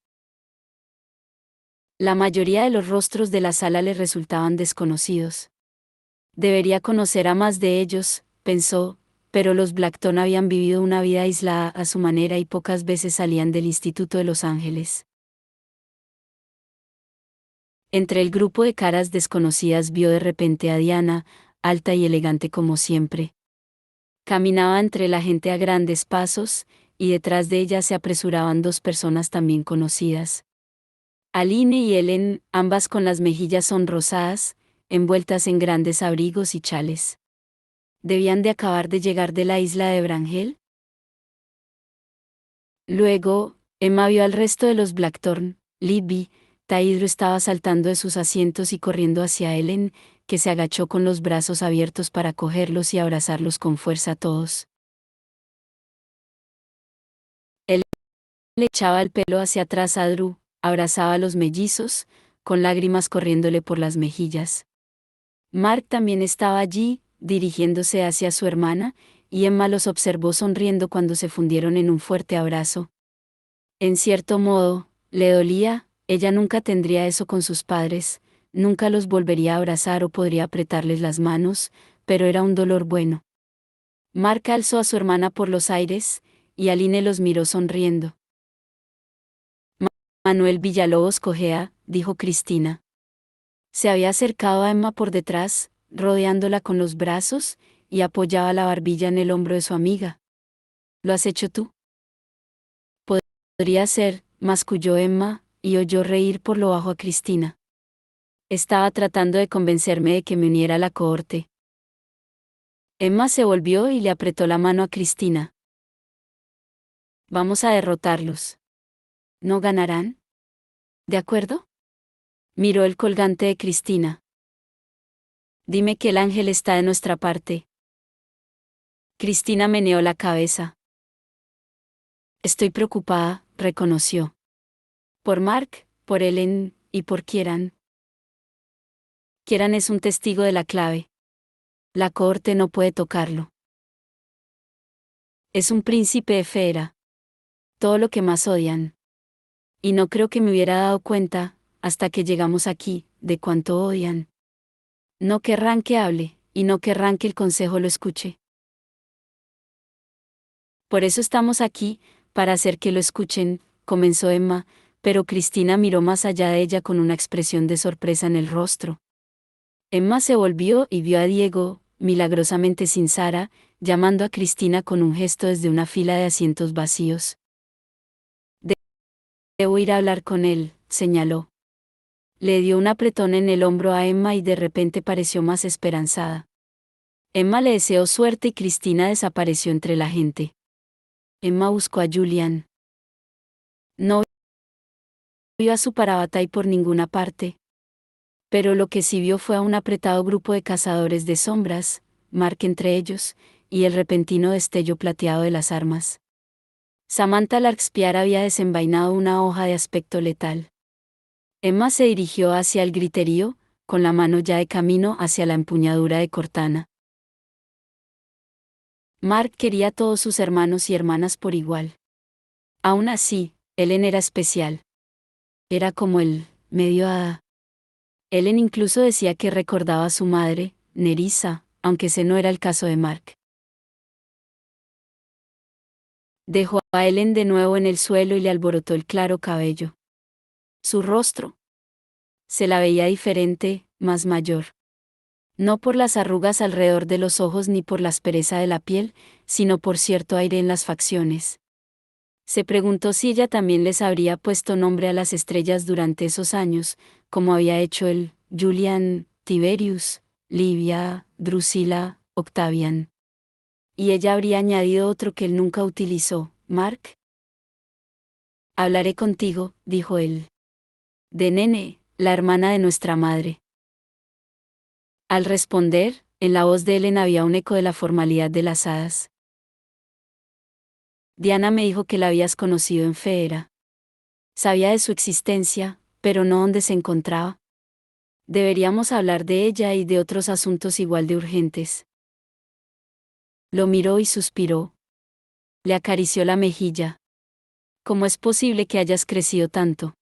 La mayoría de los rostros de la sala le resultaban desconocidos. Debería conocer a más de ellos, pensó, pero los Blackthorne habían vivido una vida aislada a su manera y pocas veces salían del Instituto de Los Ángeles. Entre el grupo de caras desconocidas vio de repente a Diana, alta y elegante como siempre. Caminaba entre la gente a grandes pasos, y detrás de ella se apresuraban dos personas también conocidas. Aline y Helen, ambas con las mejillas sonrosadas, envueltas en grandes abrigos y chales. ¿Debían de acabar de llegar de la isla de Brangel? Luego, Emma vio al resto de los Blackthorne. Libby, Taidro estaba saltando de sus asientos y corriendo hacia Helen, que se agachó con los brazos abiertos para cogerlos y abrazarlos con fuerza a todos. Él le echaba el pelo hacia atrás a Drew, abrazaba a los mellizos, con lágrimas corriéndole por las mejillas. Mark también estaba allí, dirigiéndose hacia su hermana, y Emma los observó sonriendo cuando se fundieron en un fuerte abrazo. En cierto modo, le dolía, ella nunca tendría eso con sus padres, nunca los volvería a abrazar o podría apretarles las manos, pero era un dolor bueno. Mark alzó a su hermana por los aires, y Aline los miró sonriendo. Manuel Villalobos cojea, dijo Cristina. Se había acercado a Emma por detrás, rodeándola con los brazos, y apoyaba la barbilla en el hombro de su amiga. ¿Lo has hecho tú? Podría ser, masculló Emma, y oyó reír por lo bajo a Cristina. Estaba tratando de convencerme de que me uniera a la cohorte. Emma se volvió y le apretó la mano a Cristina. Vamos a derrotarlos. ¿No ganarán? ¿De acuerdo? Miró el colgante de Cristina. Dime que el ángel está de nuestra parte. Cristina meneó la cabeza. Estoy preocupada, reconoció. Por Mark, por Ellen, y por Kieran. Kieran es un testigo de la clave. La cohorte no puede tocarlo. Es un príncipe de Fera. Todo lo que más odian. Y no creo que me hubiera dado cuenta, hasta que llegamos aquí, de cuánto odian. No querrán que hable, y no querrán que el consejo lo escuche. Por eso estamos aquí, para hacer que lo escuchen, comenzó Emma, pero Cristina miró más allá de ella con una expresión de sorpresa en el rostro. Emma se volvió y vio a Diego, milagrosamente sin Sara, llamando a Cristina con un gesto desde una fila de asientos vacíos. Debo ir a hablar con él, señaló. Le dio un apretón en el hombro a Emma y de repente pareció más esperanzada. Emma le deseó suerte y Cristina desapareció entre la gente. Emma buscó a Julian. No vio a su Parabatay por ninguna parte. Pero lo que sí vio fue a un apretado grupo de cazadores de sombras, Mark entre ellos, y el repentino destello plateado de las armas. Samantha Larkspur había desenvainado una hoja de aspecto letal. Emma se dirigió hacia el griterío, con la mano ya de camino hacia la empuñadura de Cortana. Mark quería a todos sus hermanos y hermanas por igual. Aún así, Ellen era especial. Era como el medio hada. Ellen incluso decía que recordaba a su madre, Nerissa, aunque ese no era el caso de Mark. Dejó a Ellen de nuevo en el suelo y le alborotó el claro cabello. Su rostro. Se la veía diferente, más mayor. No por las arrugas alrededor de los ojos ni por la aspereza de la piel, sino por cierto aire en las facciones. Se preguntó si ella también les habría puesto nombre a las estrellas durante esos años, como había hecho él, Julian, Tiberius, Livia, Drusila, Octavian. Y ella habría añadido otro que él nunca utilizó, Mark. Hablaré contigo, dijo él. De Nene, la hermana de nuestra madre. Al responder, en la voz de Ellen había un eco de la formalidad de las hadas. Diana me dijo que la habías conocido en Feera. Sabía de su existencia, pero no dónde se encontraba. Deberíamos hablar de ella y de otros asuntos igual de urgentes. Lo miró y suspiró. Le acarició la mejilla. ¿Cómo es posible que hayas crecido tanto?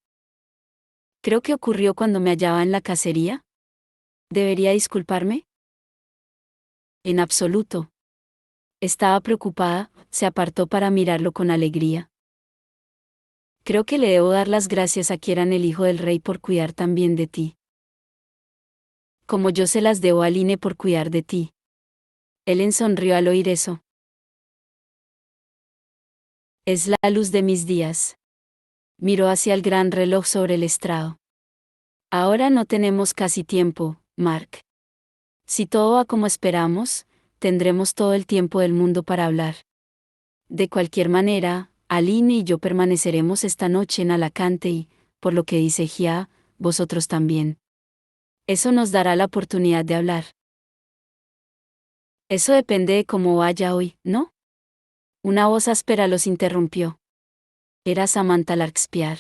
Creo que ocurrió cuando me hallaba en la cacería. ¿Debería disculparme? En absoluto. Estaba preocupada, se apartó para mirarlo con alegría. Creo que le debo dar las gracias a Kieran el hijo del rey por cuidar tan bien de ti. Como yo se las debo a Aline por cuidar de ti. Ellen sonrió al oír eso. Es la luz de mis días. Miró hacia el gran reloj sobre el estrado. Ahora no tenemos casi tiempo, Mark. Si todo va como esperamos, tendremos todo el tiempo del mundo para hablar. De cualquier manera, Aline y yo permaneceremos esta noche en Alacante y, por lo que dice Gia, vosotros también. Eso nos dará la oportunidad de hablar. Eso depende de cómo vaya hoy, ¿no? Una voz áspera los interrumpió. Era Samantha Larkspur.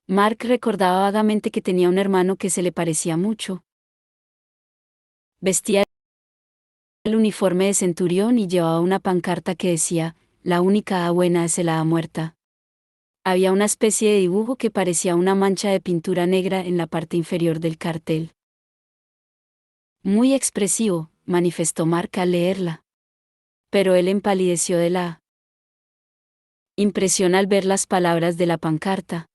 Mark recordaba vagamente que tenía un hermano que se le parecía mucho. Vestía el uniforme de centurión y llevaba una pancarta que decía: "La única hada buena es el hada muerta". Había una especie de dibujo que parecía una mancha de pintura negra en la parte inferior del cartel. Muy expresivo, manifestó Mark al leerla. Pero él empalideció de la impresión al ver las palabras de la pancarta.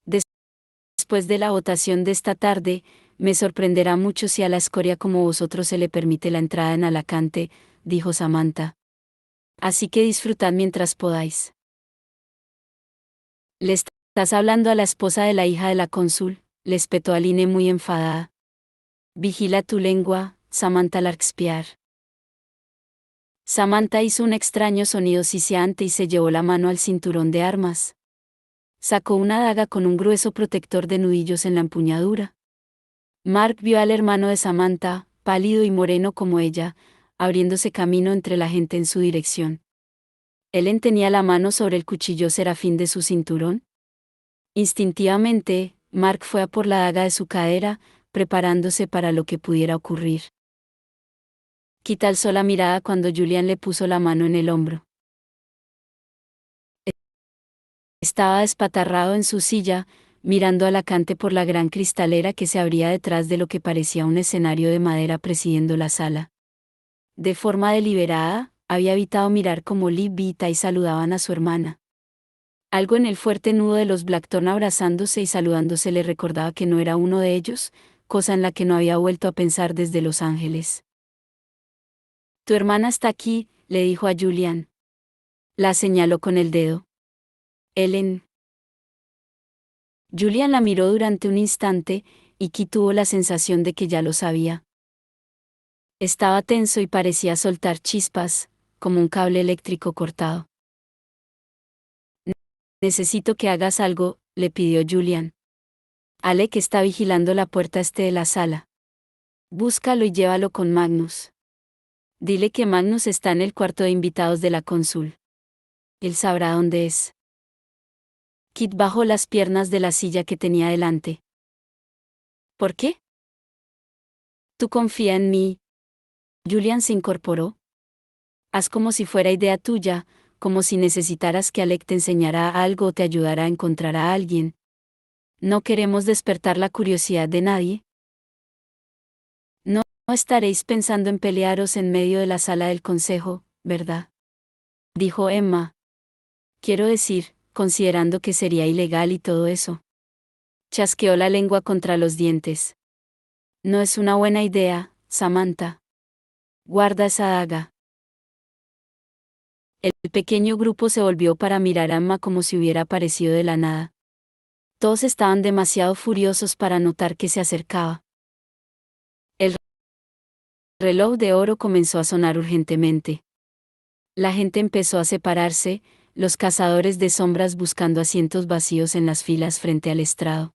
Después de la votación de esta tarde, me sorprenderá mucho si a la escoria como vosotros se le permite la entrada en Alacante, dijo Samantha. Así que disfrutad mientras podáis. ¿Le estás hablando a la esposa de la hija de la cónsul?, le espetó Aline muy enfadada. Vigila tu lengua, Samantha Larkspur. Samantha hizo un extraño sonido siseante y se llevó la mano al cinturón de armas. Sacó una daga con un grueso protector de nudillos en la empuñadura. Mark vio al hermano de Samantha, pálido y moreno como ella, abriéndose camino entre la gente en su dirección. Ellen tenía la mano sobre el cuchillo serafín de su cinturón. Instintivamente, Mark fue a por la daga de su cadera, preparándose para lo que pudiera ocurrir. Kit alzó la mirada cuando Julian le puso la mano en el hombro. Estaba despatarrado en su silla, mirando a Alacante por la gran cristalera que se abría detrás de lo que parecía un escenario de madera presidiendo la sala. De forma deliberada, había evitado mirar cómo Liv y Tai saludaban a su hermana. Algo en el fuerte nudo de los Blackthorne abrazándose y saludándose le recordaba que no era uno de ellos, cosa en la que no había vuelto a pensar desde Los Ángeles. Tu hermana está aquí, le dijo a Julian. La señaló con el dedo. Ellen. Julian la miró durante un instante, y Kit tuvo la sensación de que ya lo sabía. Estaba tenso y parecía soltar chispas, como un cable eléctrico cortado. Necesito que hagas algo, le pidió Julian. Alec está vigilando la puerta este de la sala. Búscalo y llévalo con Magnus. Dile que Magnus está en el cuarto de invitados de la cónsul. Él sabrá dónde es. Kit bajó las piernas de la silla que tenía delante. ¿Por qué? Tú confía en mí. Julian se incorporó. Haz como si fuera idea tuya, como si necesitaras que Alec te enseñara algo o te ayudara a encontrar a alguien. No queremos despertar la curiosidad de nadie. No estaréis pensando en pelearos en medio de la sala del consejo, ¿verdad? Dijo Emma. Quiero decir, considerando que sería ilegal y todo eso. Chasqueó la lengua contra los dientes. No es una buena idea, Samantha. Guarda esa daga. El pequeño grupo se volvió para mirar a Emma como si hubiera aparecido de la nada. Todos estaban demasiado furiosos para notar que se acercaba. El reloj de oro comenzó a sonar urgentemente. La gente empezó a separarse, los cazadores de sombras buscando asientos vacíos en las filas frente al estrado.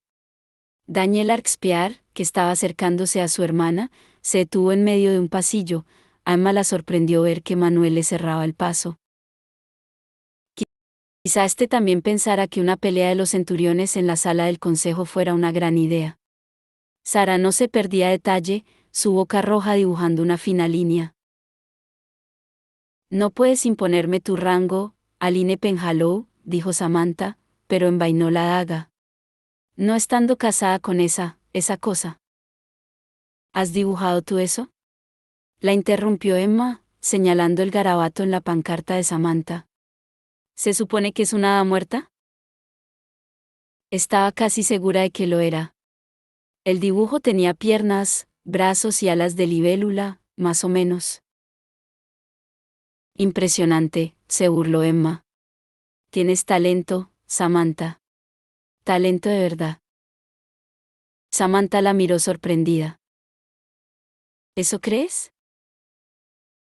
Daniel Larkspur, que estaba acercándose a su hermana, se detuvo en medio de un pasillo. A Emma la sorprendió ver que Manuel le cerraba el paso. Quizá este también pensara que una pelea de los centuriones en la sala del consejo fuera una gran idea. Sara no se perdía detalle, su boca roja dibujando una fina línea. No puedes imponerme tu rango, Aline Penhallow, dijo Samantha, pero envainó la daga. No estando casada con esa cosa. ¿Has dibujado tú eso? La interrumpió Emma, señalando el garabato en la pancarta de Samantha. ¿Se supone que es una hada muerta? Estaba casi segura de que lo era. El dibujo tenía piernas, brazos y alas de libélula, más o menos. Impresionante, se burló Emma. Tienes talento, Samantha. Talento de verdad. Samantha la miró sorprendida. ¿Eso crees?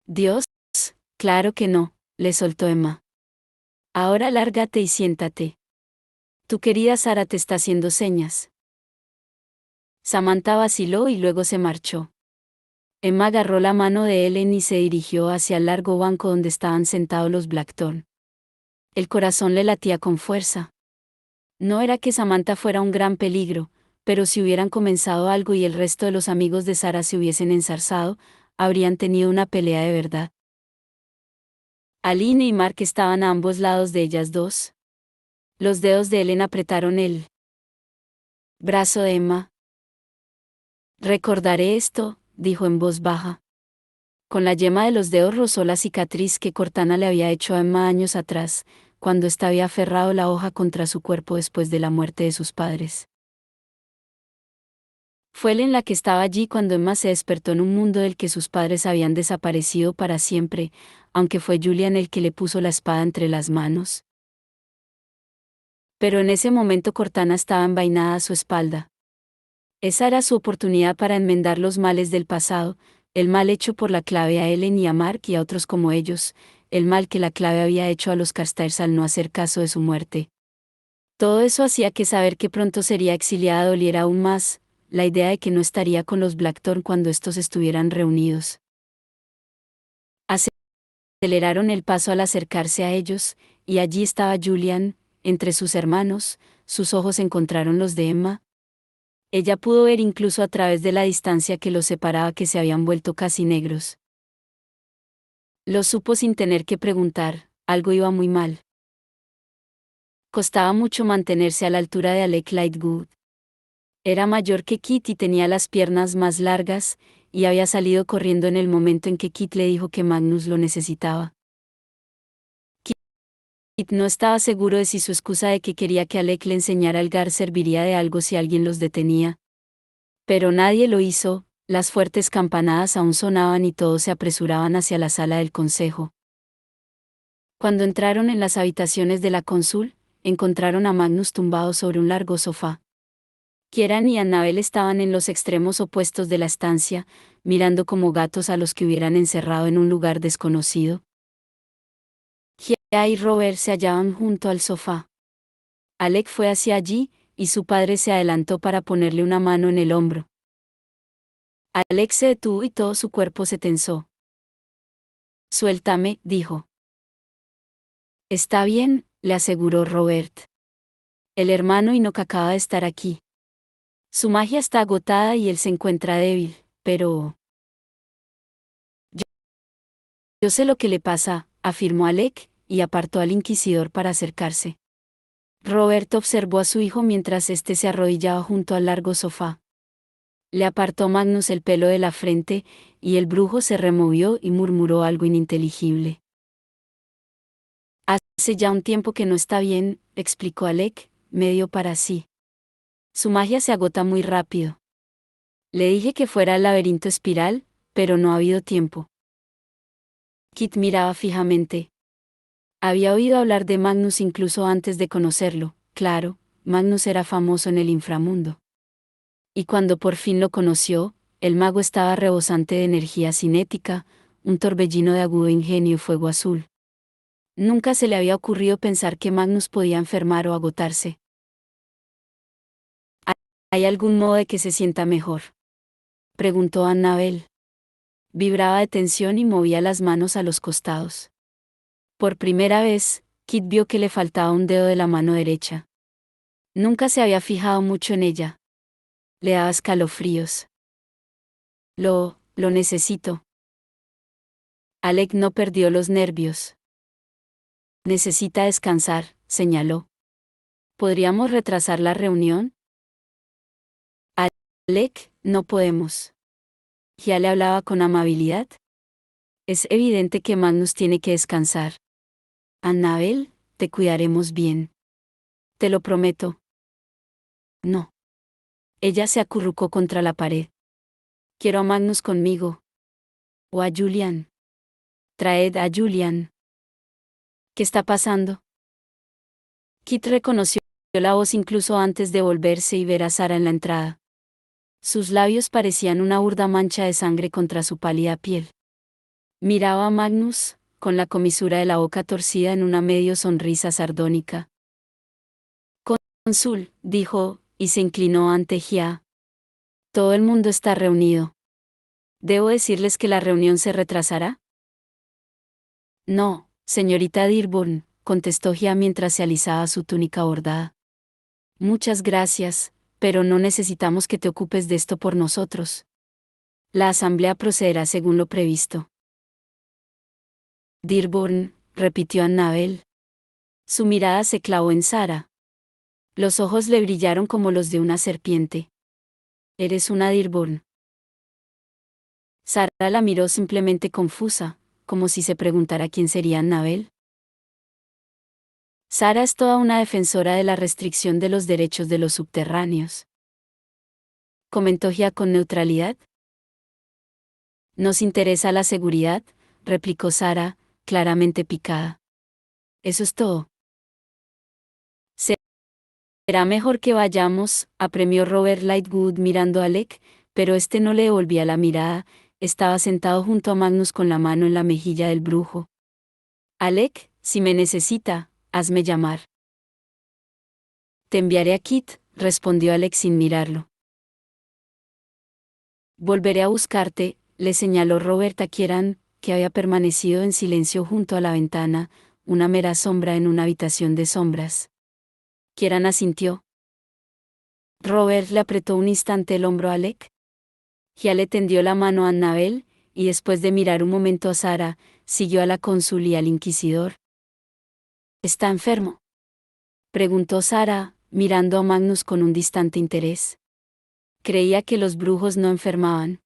Dios, claro que no, le soltó Emma. Ahora lárgate y siéntate. Tu querida Sara te está haciendo señas. Samantha vaciló y luego se marchó. Emma agarró la mano de Ellen y se dirigió hacia el largo banco donde estaban sentados los Blackthorne. El corazón le latía con fuerza. No era que Samantha fuera un gran peligro, pero si hubieran comenzado algo y el resto de los amigos de Sara se hubiesen ensarzado, habrían tenido una pelea de verdad. Aline y Mark estaban a ambos lados de ellas dos. Los dedos de Ellen apretaron el brazo de Emma. Recordaré esto, dijo en voz baja. Con la yema de los dedos rozó la cicatriz que Cortana le había hecho a Emma años atrás, cuando ésta había aferrado la hoja contra su cuerpo después de la muerte de sus padres. Fue Ellen la que estaba allí cuando Emma se despertó en un mundo del que sus padres habían desaparecido para siempre, aunque fue Julian el que le puso la espada entre las manos. Pero en ese momento Cortana estaba envainada a su espalda. Esa era su oportunidad para enmendar los males del pasado, el mal hecho por la clave a Ellen y a Mark y a otros como ellos, el mal que la clave había hecho a los Carstairs al no hacer caso de su muerte. Todo eso hacía que saber que pronto sería exiliada doliera aún más, la idea de que no estaría con los Blackthorn cuando estos estuvieran reunidos. Aceleraron el paso al acercarse a ellos, y allí estaba Julian, entre sus hermanos, sus ojos encontraron los de Emma. Ella pudo ver incluso a través de la distancia que los separaba que se habían vuelto casi negros. Lo supo sin tener que preguntar, algo iba muy mal. Costaba mucho mantenerse a la altura de Alec Lightwood. Era mayor que Kit y tenía las piernas más largas, y había salido corriendo en el momento en que Kit le dijo que Magnus lo necesitaba. Kit no estaba seguro de si su excusa de que quería que Alec le enseñara el Gar serviría de algo si alguien los detenía. Pero nadie lo hizo, las fuertes campanadas aún sonaban y todos se apresuraban hacia la sala del consejo. Cuando entraron en las habitaciones de la cónsul, encontraron a Magnus tumbado sobre un largo sofá. Kieran y Annabel estaban en los extremos opuestos de la estancia, mirando como gatos a los que hubieran encerrado en un lugar desconocido. Gia y Robert se hallaban junto al sofá. Alec fue hacia allí, y su padre se adelantó para ponerle una mano en el hombro. Alec se detuvo y todo su cuerpo se tensó. Suéltame, dijo. Está bien, le aseguró Robert. El hermano Enoch acaba de estar aquí. Su magia está agotada y él se encuentra débil, pero... Yo sé lo que le pasa, afirmó Alec, y apartó al inquisidor para acercarse. Robert observó a su hijo mientras éste se arrodillaba junto al largo sofá. Le apartó Magnus el pelo de la frente, y el brujo se removió y murmuró algo ininteligible. Hace ya un tiempo que no está bien, explicó Alec, medio para sí. Su magia se agota muy rápido. Le dije que fuera al laberinto espiral, pero no ha habido tiempo. Kit miraba fijamente. Había oído hablar de Magnus incluso antes de conocerlo, claro, Magnus era famoso en el inframundo. Y cuando por fin lo conoció, el mago estaba rebosante de energía cinética, un torbellino de agudo ingenio y fuego azul. Nunca se le había ocurrido pensar que Magnus podía enfermar o agotarse. ¿Hay algún modo de que se sienta mejor?, preguntó Annabel. Vibraba de tensión y movía las manos a los costados. Por primera vez, Kit vio que le faltaba un dedo de la mano derecha. Nunca se había fijado mucho en ella. Le daba escalofríos. Lo necesito. Alec no perdió los nervios. Necesita descansar, señaló. ¿Podríamos retrasar la reunión? Alec, no podemos. Ya le hablaba con amabilidad. Es evidente que Magnus tiene que descansar. Annabel, te cuidaremos bien. Te lo prometo. No. Ella se acurrucó contra la pared. Quiero a Magnus conmigo. O a Julian. Traed a Julian. ¿Qué está pasando? Kit reconoció la voz incluso antes de volverse y ver a Sara en la entrada. Sus labios parecían una burda mancha de sangre contra su pálida piel. Miraba a Magnus, con la comisura de la boca torcida en una medio sonrisa sardónica. Cónsul, dijo, y se inclinó ante Gia. Todo el mundo está reunido. ¿Debo decirles que la reunión se retrasará? No, señorita Dearborn, contestó Gia mientras se alisaba su túnica bordada. Muchas gracias, pero no necesitamos que te ocupes de esto por nosotros. La asamblea procederá según lo previsto. Dearborn, repitió Annabel. Su mirada se clavó en Sara. Los ojos le brillaron como los de una serpiente. Eres una Dearborn. Sara la miró simplemente confusa, como si se preguntara quién sería Annabel. Sara es toda una defensora de la restricción de los derechos de los subterráneos. Comentó Gia con neutralidad. Nos interesa la seguridad, replicó Sara, claramente picada. Eso es todo. Será mejor que vayamos, apremió Robert Lightwood mirando a Alec, pero este no le devolvía la mirada, estaba sentado junto a Magnus con la mano en la mejilla del brujo. Alec, si me necesita, hazme llamar. Te enviaré a Kit, respondió Alec sin mirarlo. Volveré a buscarte, le señaló Robert a Kieran, que había permanecido en silencio junto a la ventana, una mera sombra en una habitación de sombras. Kieran asintió. Robert le apretó un instante el hombro a Alec. Gia le tendió la mano a Annabel, y después de mirar un momento a Sara, siguió a la cónsul y al inquisidor. ¿Está enfermo?, preguntó Sara, mirando a Magnus con un distante interés. Creía que los brujos no enfermaban.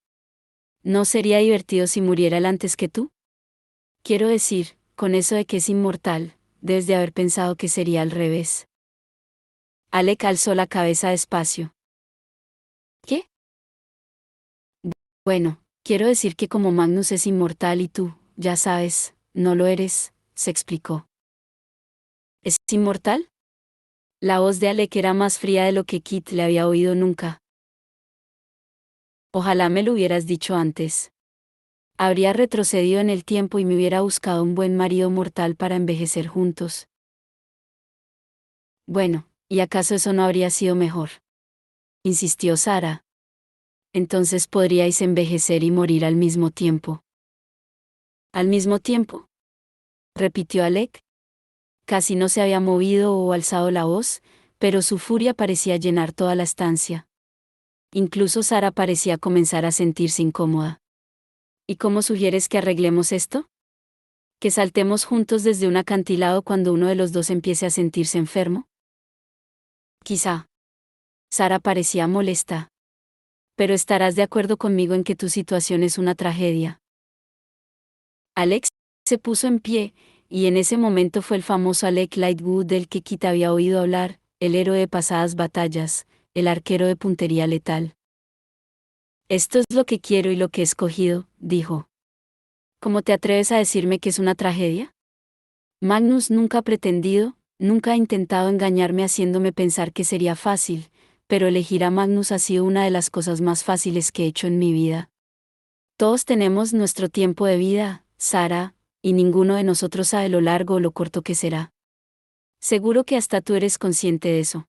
¿No sería divertido si muriera él antes que tú? Quiero decir, con eso de que es inmortal, debes de haber pensado que sería al revés. Alec alzó la cabeza despacio. ¿Qué? Bueno, quiero decir que como Magnus es inmortal y tú, ya sabes, no lo eres, se explicó. ¿Es inmortal? La voz de Alec era más fría de lo que Kit le había oído nunca. Ojalá me lo hubieras dicho antes. Habría retrocedido en el tiempo y me hubiera buscado un buen marido mortal para envejecer juntos. Bueno, ¿y acaso eso no habría sido mejor?, insistió Sara. Entonces podríais envejecer y morir al mismo tiempo. ¿Al mismo tiempo?, repitió Alec. Casi no se había movido o alzado la voz, pero su furia parecía llenar toda la estancia. Incluso Sara parecía comenzar a sentirse incómoda. ¿Y cómo sugieres que arreglemos esto? ¿Que saltemos juntos desde un acantilado cuando uno de los dos empiece a sentirse enfermo? Quizá. Sara parecía molesta. Pero estarás de acuerdo conmigo en que tu situación es una tragedia. Alex se puso en pie, y en ese momento fue el famoso Alec Lightwood del que Kit había oído hablar, el héroe de pasadas batallas, el arquero de puntería letal. Esto es lo que quiero y lo que he escogido, dijo. ¿Cómo te atreves a decirme que es una tragedia? Magnus nunca ha pretendido, nunca ha intentado engañarme haciéndome pensar que sería fácil, pero elegir a Magnus ha sido una de las cosas más fáciles que he hecho en mi vida. Todos tenemos nuestro tiempo de vida, Sara, y ninguno de nosotros sabe lo largo o lo corto que será. Seguro que hasta tú eres consciente de eso.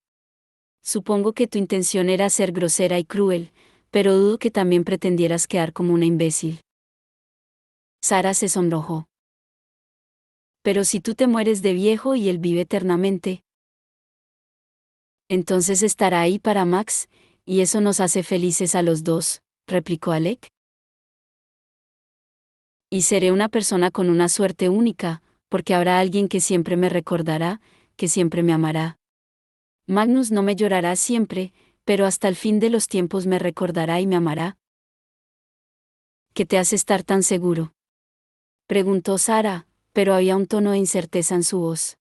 Supongo que tu intención era ser grosera y cruel, pero dudo que también pretendieras quedar como una imbécil. Sara se sonrojó. Pero si tú te mueres de viejo y él vive eternamente, entonces estará ahí para Max, y eso nos hace felices a los dos, replicó Alec. Y seré una persona con una suerte única, porque habrá alguien que siempre me recordará, que siempre me amará. Magnus no me llorará siempre, pero hasta el fin de los tiempos me recordará y me amará. ¿Qué te hace estar tan seguro?, preguntó Sara, pero había un tono de incerteza en su voz.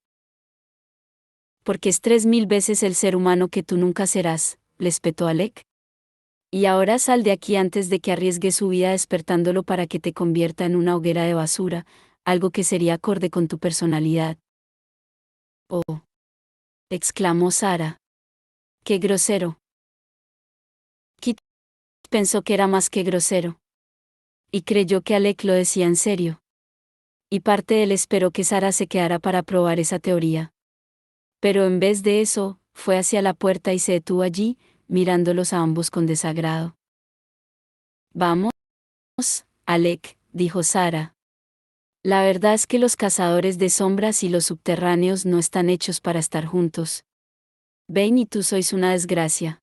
Porque es 3000 veces el ser humano que tú nunca serás, le espetó Alec. Y ahora sal de aquí antes de que arriesgue su vida despertándolo para que te convierta en una hoguera de basura, algo que sería acorde con tu personalidad. Oh, exclamó Sara. Qué grosero. Kit pensó que era más que grosero. Y creyó que Alec lo decía en serio. Y parte de él esperó que Sara se quedara para probar esa teoría. Pero en vez de eso, fue hacia la puerta y se detuvo allí, mirándolos a ambos con desagrado. Vamos, Alec, dijo Sara. La verdad es que los cazadores de sombras y los subterráneos no están hechos para estar juntos. Bane y tú sois una desgracia.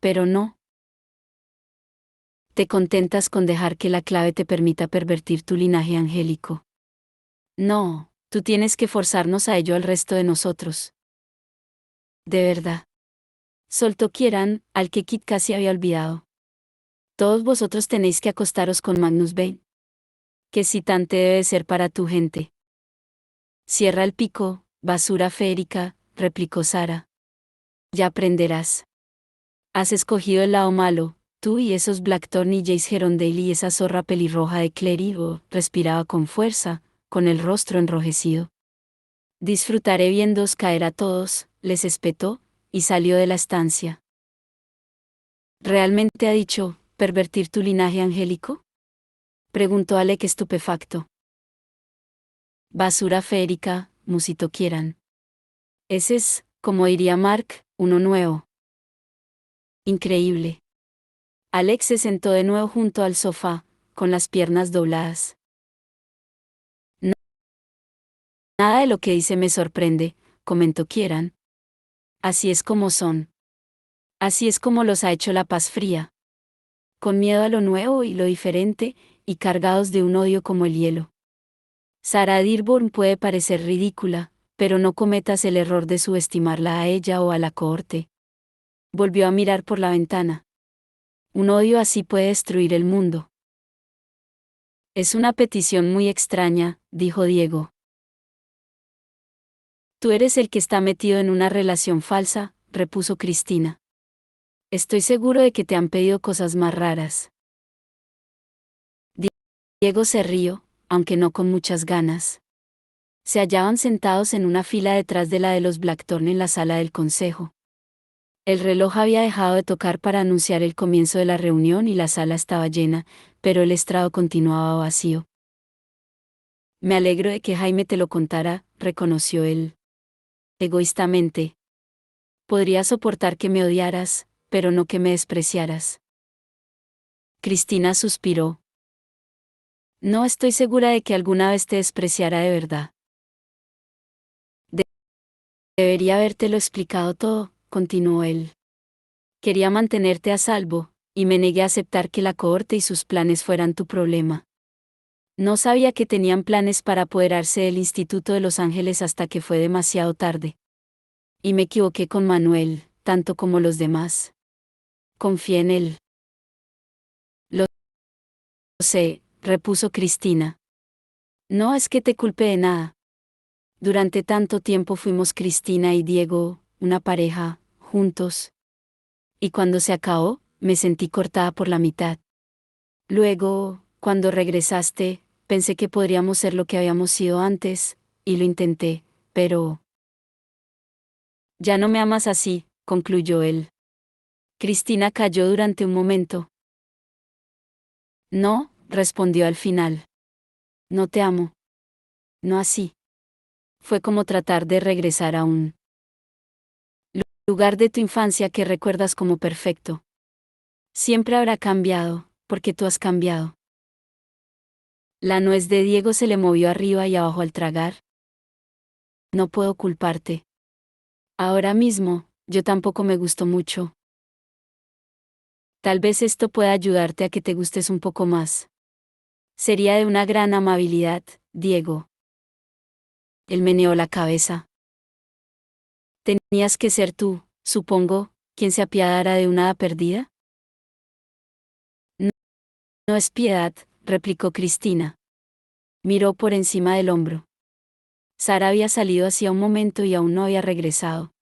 Pero no. Te contentas con dejar que la clave te permita pervertir tu linaje angélico. No, tú tienes que forzarnos a ello al resto de nosotros. De verdad. Soltó Kieran, al que Kit casi había olvidado. Todos vosotros tenéis que acostaros con Magnus Bane. Qué excitante debe ser para tu gente. Cierra el pico, basura férica, replicó Sara. Ya aprenderás. Has escogido el lado malo, tú y esos Blackthorn y Jace Gerondale y esa zorra pelirroja de Clérigo, respiraba con fuerza, con el rostro enrojecido. Disfrutaré viéndoos caer a todos, les espetó, y salió de la estancia. ¿Realmente ha dicho, pervertir tu linaje angélico? Preguntó Alec estupefacto. Basura férica, musitó Kieran. Ese es, como diría Mark, uno nuevo. Increíble. Alex se sentó de nuevo junto al sofá, con las piernas dobladas. Nada de lo que dice me sorprende, comentó Kieran. Así es como son. Así es como los ha hecho la paz fría. Con miedo a lo nuevo y lo diferente, y cargados de un odio como el hielo. Sarah Dearborn puede parecer ridícula, pero no cometas el error de subestimarla a ella o a la cohorte. Volvió a mirar por la ventana. Un odio así puede destruir el mundo. Es una petición muy extraña, dijo Diego. Tú eres el que está metido en una relación falsa, repuso Cristina. Estoy seguro de que te han pedido cosas más raras. Diego se rió, aunque no con muchas ganas. Se hallaban sentados en una fila detrás de la de los Blackthorn en la sala del consejo. El reloj había dejado de tocar para anunciar el comienzo de la reunión y la sala estaba llena, pero el estrado continuaba vacío. Me alegro de que Jaime te lo contara, reconoció él. Egoístamente. Podría soportar que me odiaras, pero no que me despreciaras. Cristina suspiró. No estoy segura de que alguna vez te despreciara de verdad. Debería habértelo explicado todo, continuó él. Quería mantenerte a salvo, y me negué a aceptar que la cohorte y sus planes fueran tu problema. No sabía que tenían planes para apoderarse del Instituto de Los Ángeles hasta que fue demasiado tarde. Y me equivoqué con Manuel, tanto como los demás. Confié en él. Lo sé, repuso Cristina. No es que te culpe de nada. Durante tanto tiempo fuimos Cristina y Diego, una pareja, juntos. Y cuando se acabó, me sentí cortada por la mitad. Luego, cuando regresaste, pensé que podríamos ser lo que habíamos sido antes, y lo intenté, pero... Ya no me amas así, concluyó él. Cristina calló durante un momento. No, respondió al final. No te amo. No así. Fue como tratar de regresar a un lugar de tu infancia que recuerdas como perfecto. Siempre habrá cambiado, porque tú has cambiado. La nuez de Diego se le movió arriba y abajo al tragar. No puedo culparte. Ahora mismo, yo tampoco me gusto mucho. Tal vez esto pueda ayudarte a que te gustes un poco más. Sería de una gran amabilidad, Diego. Él meneó la cabeza. Tenías que ser tú, supongo, quien se apiadara de una hada perdida. No, no es piedad, replicó Cristina. Miró por encima del hombro. Sara había salido hacía un momento y aún no había regresado.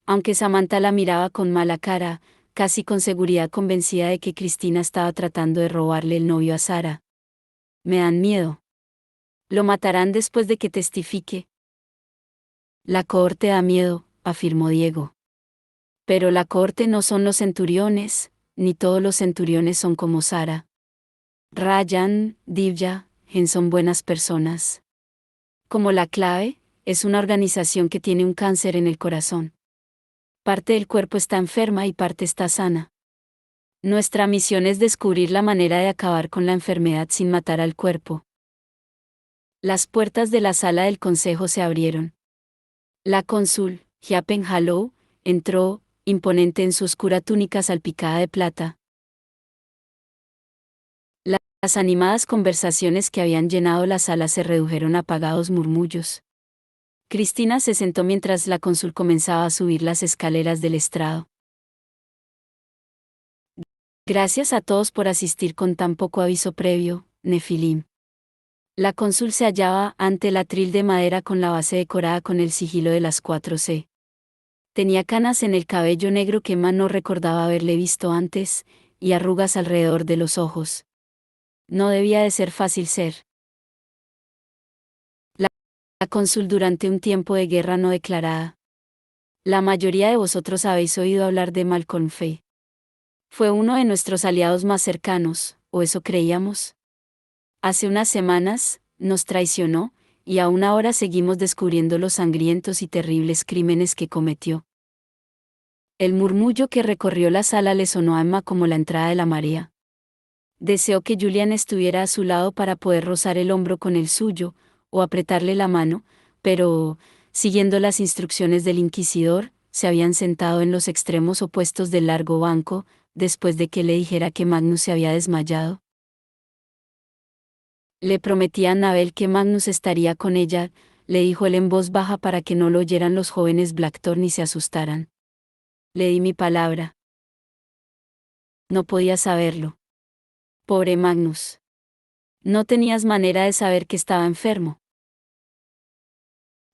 Aunque Samantha la miraba con mala cara, casi con seguridad convencida de que Cristina estaba tratando de robarle el novio a Sara. Me dan miedo. Lo matarán después de que testifique. La cohorte da miedo, afirmó Diego. Pero la cohorte no son los centuriones, ni todos los centuriones son como Sara. Ryan, Divya, Gen son buenas personas. Como la clave, es una organización que tiene un cáncer en el corazón. Parte del cuerpo está enferma y parte está sana. Nuestra misión es descubrir la manera de acabar con la enfermedad sin matar al cuerpo. Las puertas de la sala del consejo se abrieron. La cónsul, Hiapen Hallow, entró, imponente en su oscura túnica salpicada de plata. Las animadas conversaciones que habían llenado la sala se redujeron a apagados murmullos. Cristina se sentó mientras la cónsul comenzaba a subir las escaleras del estrado. Gracias a todos por asistir con tan poco aviso previo, Nefilim. La cónsul se hallaba ante el atril de madera con la base decorada con el sigilo de las 4C. Tenía canas en el cabello negro que Man no recordaba haberle visto antes, y arrugas alrededor de los ojos. No debía de ser fácil ser la cónsul durante un tiempo de guerra no declarada. La mayoría de vosotros habéis oído hablar de Malcolm Fay. Fue uno de nuestros aliados más cercanos, o eso creíamos. Hace unas semanas, nos traicionó, y aún ahora seguimos descubriendo los sangrientos y terribles crímenes que cometió. El murmullo que recorrió la sala le sonó a Emma como la entrada de la marea. Deseó que Julian estuviera a su lado para poder rozar el hombro con el suyo, o apretarle la mano, pero, siguiendo las instrucciones del inquisidor, se habían sentado en los extremos opuestos del largo banco, después de que le dijera que Magnus se había desmayado. Le prometí a Annabel que Magnus estaría con ella, le dijo él en voz baja para que no lo oyeran los jóvenes Blackthorn y se asustaran. Le di mi palabra. No podía saberlo. Pobre Magnus. No tenías manera de saber que estaba enfermo.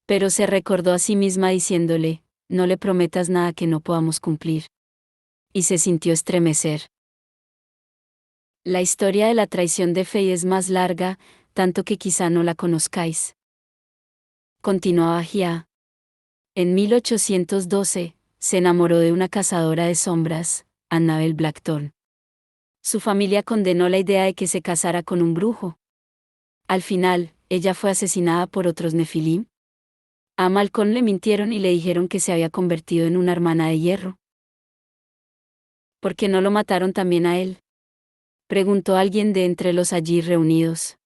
Pero se recordó a sí misma diciéndole, no le prometas nada que no podamos cumplir. Y se sintió estremecer. La historia de la traición de Fay es más larga, tanto que quizá no la conozcáis. Continuaba Gia. En 1812, se enamoró de una cazadora de sombras, Annabel Blackthorn. Su familia condenó la idea de que se casara con un brujo. Al final, ella fue asesinada por otros Nefilim. A Malcolm le mintieron y le dijeron que se había convertido en una hermana de hierro. ¿Por qué no lo mataron también a él?, preguntó alguien de entre los allí reunidos.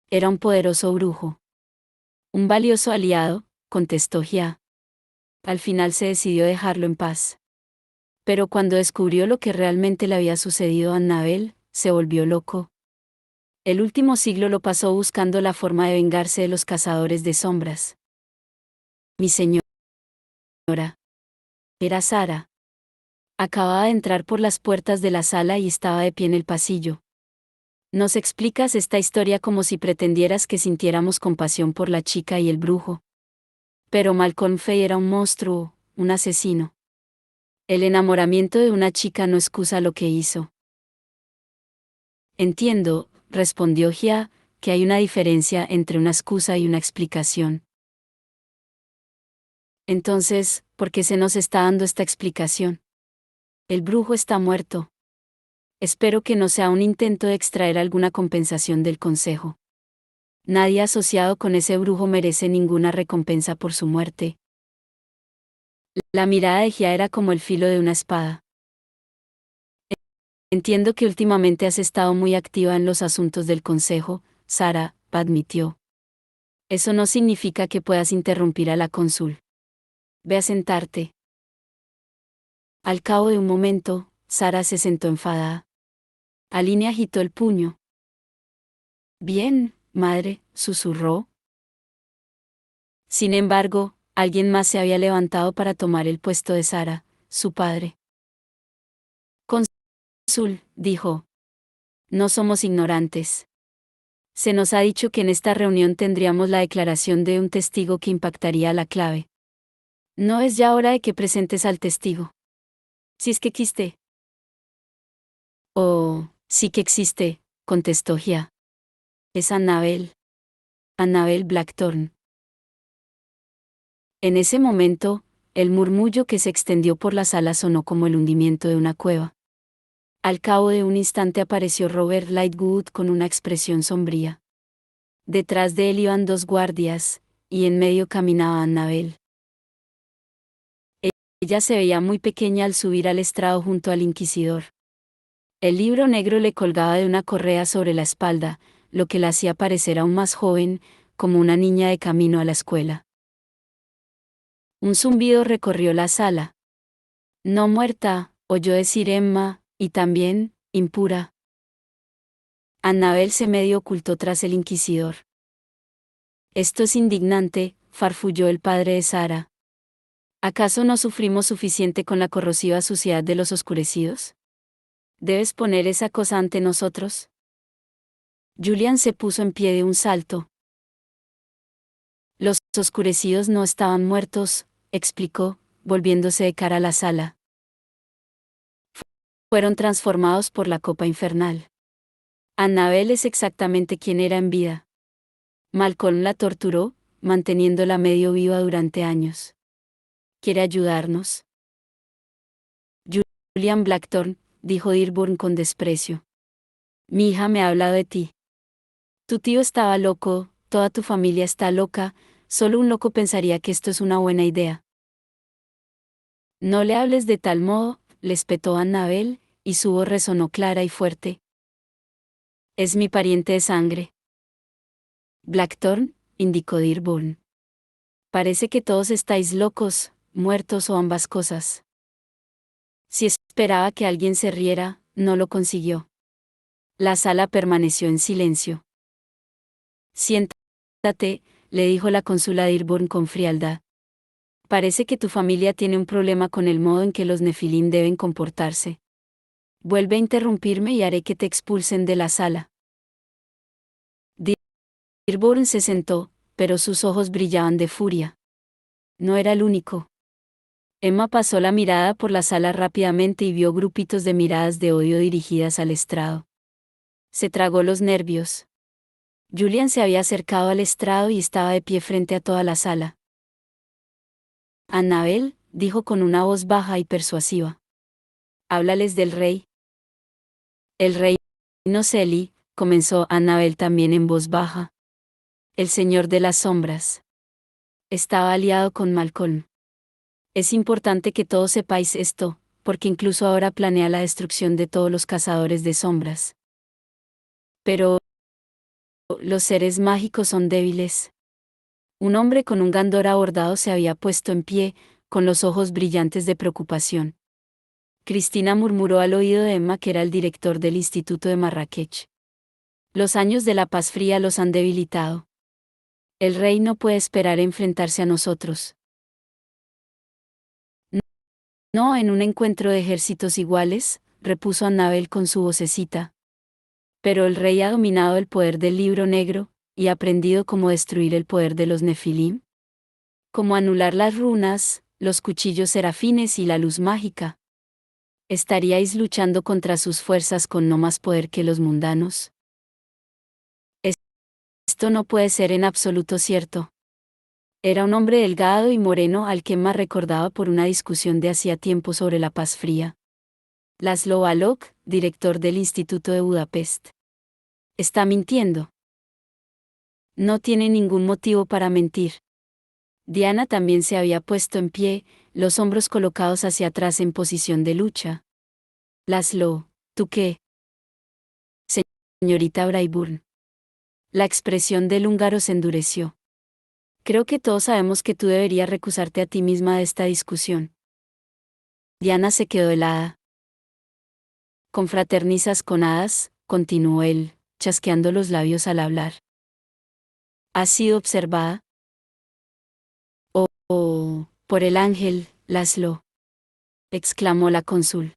Era un poderoso brujo. Un valioso aliado, contestó Gia. Al final se decidió dejarlo en paz. Pero cuando descubrió lo que realmente le había sucedido a Annabel, se volvió loco. El último siglo lo pasó buscando la forma de vengarse de los cazadores de sombras. Mi señora. Era Sara. Acababa de entrar por las puertas de la sala y estaba de pie en el pasillo. Nos explicas esta historia como si pretendieras que sintiéramos compasión por la chica y el brujo. Pero Malcolm Fay era un monstruo, un asesino. El enamoramiento de una chica no excusa lo que hizo. Entiendo, respondió Gia, que hay una diferencia entre una excusa y una explicación. Entonces, ¿por qué se nos está dando esta explicación? El brujo está muerto. Espero que no sea un intento de extraer alguna compensación del consejo. Nadie asociado con ese brujo merece ninguna recompensa por su muerte. La mirada de Gia era como el filo de una espada. Entiendo que últimamente has estado muy activa en los asuntos del consejo, Sara, admitió. Eso no significa que puedas interrumpir a la cónsul. Ve a sentarte. Al cabo de un momento, Sara se sentó enfadada. Aline agitó el puño. Bien, madre, susurró. Sin embargo, alguien más se había levantado para tomar el puesto de Sara, su padre. Cónsul, dijo. No somos ignorantes. Se nos ha dicho que en esta reunión tendríamos la declaración de un testigo que impactaría la clave. ¿No es ya hora de que presentes al testigo? Si es que existe. Oh, sí que existe, contestó Gia. Es Annabel. Annabel Blackthorn. En ese momento, el murmullo que se extendió por la sala sonó como el hundimiento de una cueva. Al cabo de un instante apareció Robert Lightwood con una expresión sombría. Detrás de él iban dos guardias, y en medio caminaba Annabel. Ella se veía muy pequeña al subir al estrado junto al inquisidor. El libro negro le colgaba de una correa sobre la espalda, lo que la hacía parecer aún más joven, como una niña de camino a la escuela. Un zumbido recorrió la sala. No muerta, oyó decir Emma, y también, impura. Annabel se medio ocultó tras el inquisidor. Esto es indignante, farfulló el padre de Sara. ¿Acaso no sufrimos suficiente con la corrosiva suciedad de los oscurecidos? ¿Debes poner esa cosa ante nosotros? Julian se puso en pie de un salto. Los oscurecidos no estaban muertos, explicó, volviéndose de cara a la sala. Fueron transformados por la copa infernal. Annabel es exactamente quien era en vida. Malcolm la torturó, manteniéndola medio viva durante años. ¿Quiere ayudarnos? Julian Blackthorne, dijo Dearborn con desprecio. Mi hija me ha hablado de ti. Tu tío estaba loco, toda tu familia está loca, solo un loco pensaría que esto es una buena idea. No le hables de tal modo, le espetó Annabel, y su voz resonó clara y fuerte. Es mi pariente de sangre. Blackthorne, indicó Dearborn. Parece que todos estáis locos, muertos o ambas cosas. Si esperaba que alguien se riera, no lo consiguió. La sala permaneció en silencio. Siéntate, le dijo la cónsula Dearborn con frialdad. Parece que tu familia tiene un problema con el modo en que los nefilim deben comportarse. Vuelve a interrumpirme y haré que te expulsen de la sala. Dearborn se sentó, pero sus ojos brillaban de furia. No era el único. Emma pasó la mirada por la sala rápidamente y vio grupitos de miradas de odio dirigidas al estrado. Se tragó los nervios. Julian se había acercado al estrado y estaba de pie frente a toda la sala. Annabel, dijo con una voz baja y persuasiva. Háblales del rey. El rey Noseli, comenzó Annabel también en voz baja. El señor de las sombras. Estaba aliado con Malcolm. Es importante que todos sepáis esto, porque incluso ahora planea la destrucción de todos los cazadores de sombras. Pero los seres mágicos son débiles. Un hombre con un gandora bordado se había puesto en pie, con los ojos brillantes de preocupación. Cristina murmuró al oído de Emma que era el director del Instituto de Marrakech. Los años de la Paz Fría los han debilitado. El rey no puede esperar a enfrentarse a nosotros. No en un encuentro de ejércitos iguales, repuso Annabel con su vocecita. Pero el rey ha dominado el poder del libro negro, y ha aprendido cómo destruir el poder de los nefilim. Cómo anular las runas, los cuchillos serafines y la luz mágica. ¿Estaríais luchando contra sus fuerzas con no más poder que los mundanos? Esto no puede ser en absoluto cierto. Era un hombre delgado y moreno al que Emma recordaba por una discusión de hacía tiempo sobre la Paz Fría. Laszlo Balog, director del Instituto de Budapest. Está mintiendo. No tiene ningún motivo para mentir. Diana también se había puesto en pie, los hombros colocados hacia atrás en posición de lucha. Laszlo, ¿tú qué? Señorita Braeburn. La expresión del húngaro se endureció. Creo que todos sabemos que tú deberías recusarte a ti misma de esta discusión. Diana se quedó helada. Confraternizas con hadas, continuó él, chasqueando los labios al hablar. ¿Has sido observada? Oh, por el ángel, Laszlo, exclamó la cónsul.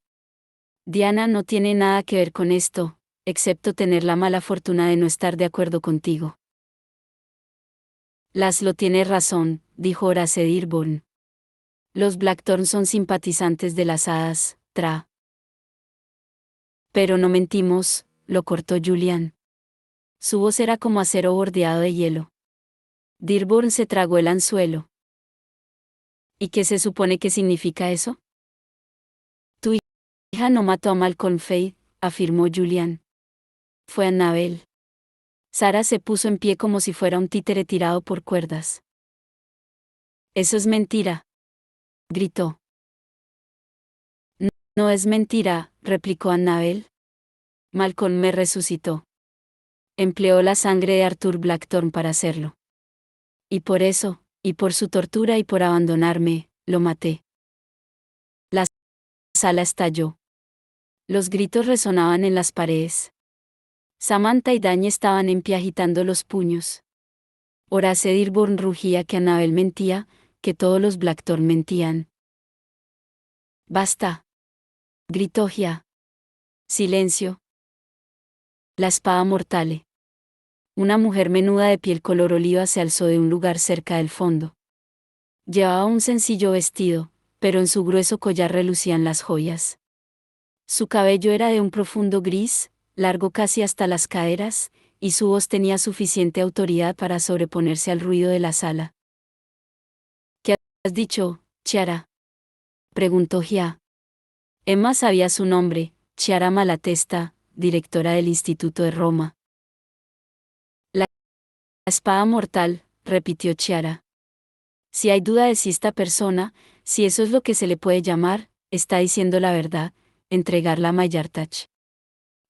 Diana no tiene nada que ver con esto, excepto tener la mala fortuna de no estar de acuerdo contigo. Laszlo tiene razón, dijo Horace Dearborn. Los Blackthorne son simpatizantes de las hadas, Tra. Pero no mentimos, lo cortó Julian. Su voz era como acero bordeado de hielo. Dearborn se tragó el anzuelo. ¿Y qué se supone que significa eso? Tu hija no mató a Malcolm Fade, afirmó Julian. Fue Annabel. Sara se puso en pie como si fuera un títere tirado por cuerdas. Eso es mentira, gritó. No es mentira, replicó Annabel. Malcolm me resucitó. Empleó la sangre de Arthur Blackthorne para hacerlo. Y por eso, y por su tortura y por abandonarme, lo maté. La sala estalló. Los gritos resonaban en las paredes. Samantha y Dañe estaban en pie agitando los puños. Horace Dearborn rugía que Annabel mentía, que todos los Blackthorne mentían. «¡Basta!», gritó Gia. «Silencio». La espada mortale. Una mujer menuda de piel color oliva se alzó de un lugar cerca del fondo. Llevaba un sencillo vestido, pero en su grueso collar relucían las joyas. Su cabello era de un profundo gris, largo casi hasta las caderas, y su voz tenía suficiente autoridad para sobreponerse al ruido de la sala. «¿Qué has dicho, Chiara?», preguntó Gia. Emma sabía su nombre, Chiara Malatesta, directora del Instituto de Roma. «La espada mortal», repitió Chiara. «Si hay duda de si esta persona, si eso es lo que se le puede llamar, está diciendo la verdad, entregarla a Mayartach.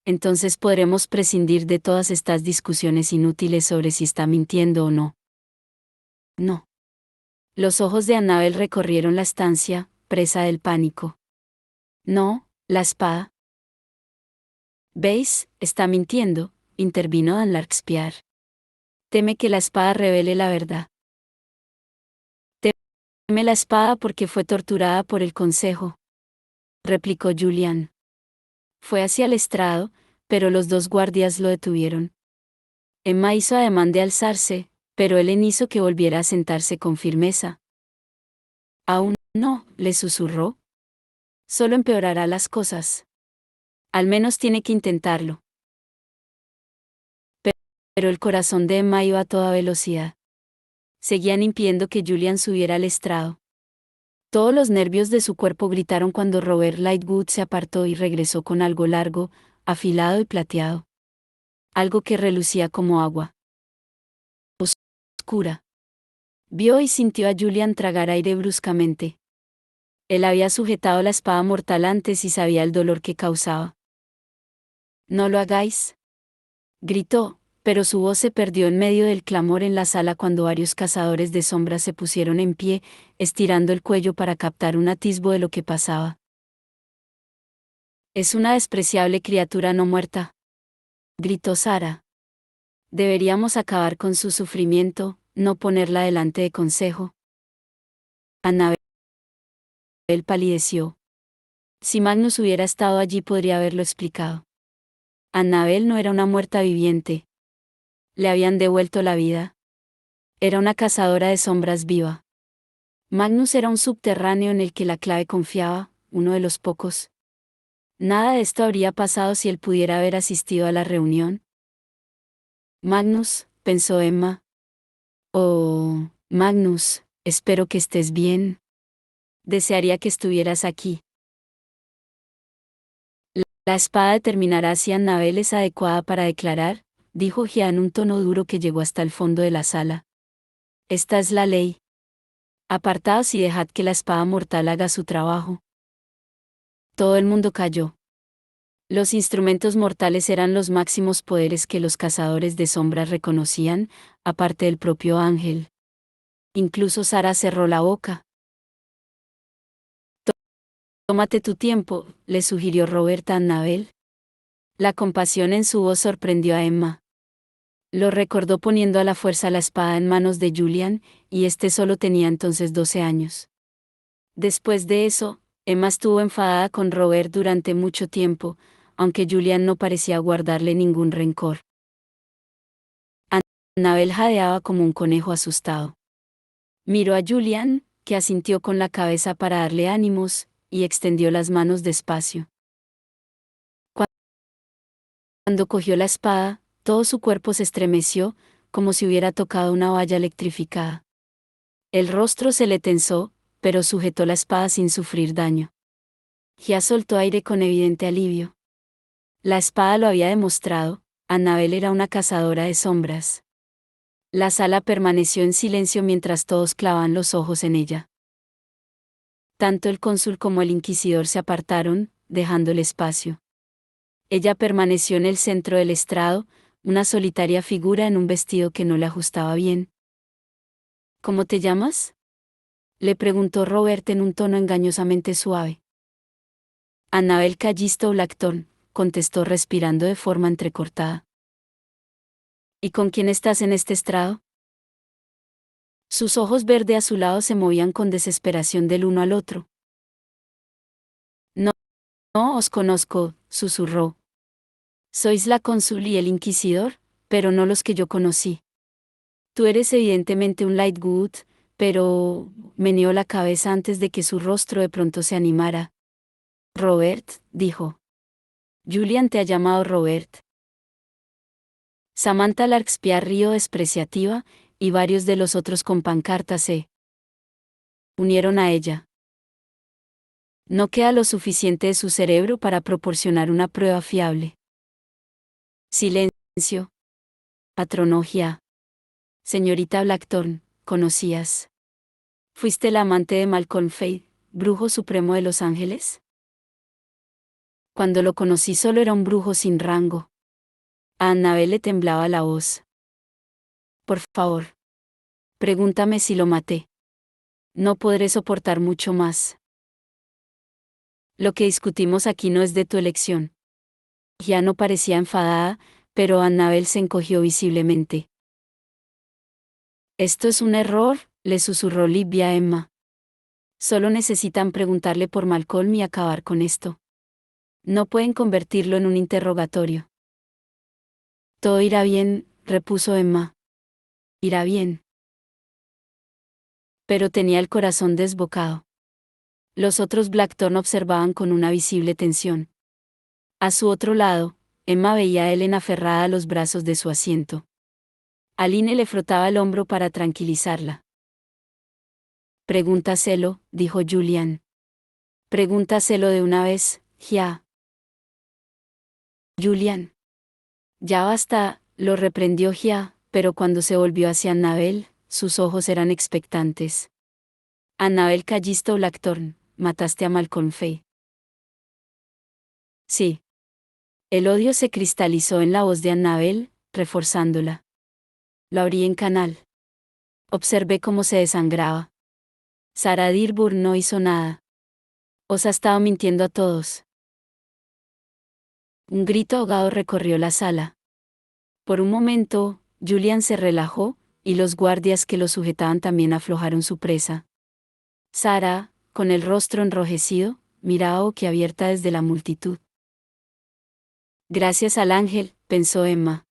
Entonces podremos prescindir de todas estas discusiones inútiles sobre si está mintiendo o no». «No». Los ojos de Annabel recorrieron la estancia, presa del pánico. «No, la espada». «¿Veis? Está mintiendo», intervino Dan Larkspur. «Teme que la espada revele la verdad». «Teme la espada porque fue torturada por el consejo», replicó Julian. Fue hacia el estrado, pero los dos guardias lo detuvieron. Emma hizo ademán de alzarse, pero Helen hizo que volviera a sentarse con firmeza. «Aún no», le susurró. «Solo empeorará las cosas. Al menos tiene que intentarlo». Pero el corazón de Emma iba a toda velocidad. Seguían impidiendo que Julian subiera al estrado. Todos los nervios de su cuerpo gritaron cuando Robert Lightwood se apartó y regresó con algo largo, afilado y plateado. Algo que relucía como agua. Oscura. Vio y sintió a Julian tragar aire bruscamente. Él había sujetado la espada mortal antes y sabía el dolor que causaba. «No lo hagáis», gritó, pero su voz se perdió en medio del clamor en la sala cuando varios cazadores de sombras se pusieron en pie, estirando el cuello para captar un atisbo de lo que pasaba. «Es una despreciable criatura no muerta», gritó Sara. «Deberíamos acabar con su sufrimiento, no ponerla delante de consejo». Annabel palideció. Si Magnus hubiera estado allí podría haberlo explicado. Annabel no era una muerta viviente. Le habían devuelto la vida. Era una cazadora de sombras viva. Magnus era un subterráneo en el que la clave confiaba, uno de los pocos. Nada de esto habría pasado si él pudiera haber asistido a la reunión. «Magnus», pensó Emma. «Oh, Magnus, espero que estés bien. Desearía que estuvieras aquí». «La espada determinará si Annabel es adecuada para declarar», dijo Gia en un tono duro que llegó hasta el fondo de la sala. «Esta es la ley. Apartaos y dejad que la espada mortal haga su trabajo». Todo el mundo calló. Los instrumentos mortales eran los máximos poderes que los cazadores de sombras reconocían, aparte del propio ángel. Incluso Sara cerró la boca. «Tómate tu tiempo», le sugirió Roberta a Annabel. La compasión en su voz sorprendió a Emma. Lo recordó poniendo a la fuerza la espada en manos de Julian, y este solo tenía entonces 12 años. Después de eso, Emma estuvo enfadada con Robert durante mucho tiempo, aunque Julian no parecía guardarle ningún rencor. Annabel jadeaba como un conejo asustado. Miró a Julian, que asintió con la cabeza para darle ánimos, y extendió las manos despacio. Cuando cogió la espada, todo su cuerpo se estremeció, como si hubiera tocado una valla electrificada. El rostro se le tensó, pero sujetó la espada sin sufrir daño. Gia soltó aire con evidente alivio. La espada lo había demostrado, Annabel era una cazadora de sombras. La sala permaneció en silencio mientras todos clavaban los ojos en ella. Tanto el cónsul como el inquisidor se apartaron, dejando el espacio. Ella permaneció en el centro del estrado, una solitaria figura en un vestido que no le ajustaba bien. «¿Cómo te llamas?», le preguntó Robert en un tono engañosamente suave. Annabel Callisto Blackthorne, contestó respirando de forma entrecortada. ¿Y con quién estás en este estrado? Sus ojos verde azulados se movían con desesperación del uno al otro. No, no os conozco, susurró. Sois la cónsul y el inquisidor, pero no los que yo conocí. Tú eres evidentemente un Lightwood, pero... meneó la cabeza antes de que su rostro de pronto se animara. Robert, dijo. Julian te ha llamado Robert. Samantha Larkspur rió despreciativa, y varios de los otros con pancartas se unieron a ella. No queda lo suficiente de su cerebro para proporcionar una prueba fiable. Silencio. Patronó Gia. Señorita Blackthorne, ¿conocías? ¿Fuiste la amante de Malcolm Fade, brujo supremo de Los Ángeles? Cuando lo conocí solo era un brujo sin rango. A Annabel le temblaba la voz. Por favor. Pregúntame si lo maté. No podré soportar mucho más. Lo que discutimos aquí no es de tu elección. Ya no parecía enfadada, pero Annabel se encogió visiblemente. Esto es un error, le susurró Libby a Emma. Solo necesitan preguntarle por Malcolm y acabar con esto. No pueden convertirlo en un interrogatorio. Todo irá bien, repuso Emma. Irá bien. Pero tenía el corazón desbocado. Los otros Blackthorne observaban con una visible tensión. A su otro lado, Emma veía a Ellen aferrada a los brazos de su asiento. Aline le frotaba el hombro para tranquilizarla. Pregúntaselo, dijo Julian. Pregúntaselo de una vez, ya. Julian. Ya basta, lo reprendió Gia, pero cuando se volvió hacia Annabel, sus ojos eran expectantes. Annabel Callisto Blackthorne, mataste a Malcolm Fay. Sí. El odio se cristalizó en la voz de Annabel, reforzándola. Lo abrí en canal. Observé cómo se desangraba. Sarah Dearborn no hizo nada. Os ha estado mintiendo a todos. Un grito ahogado recorrió la sala. Por un momento, Julian se relajó, y los guardias que lo sujetaban también aflojaron su presa. Sarah, con el rostro enrojecido, miraba boquiabierta desde la multitud. Gracias al ángel, pensó Emma.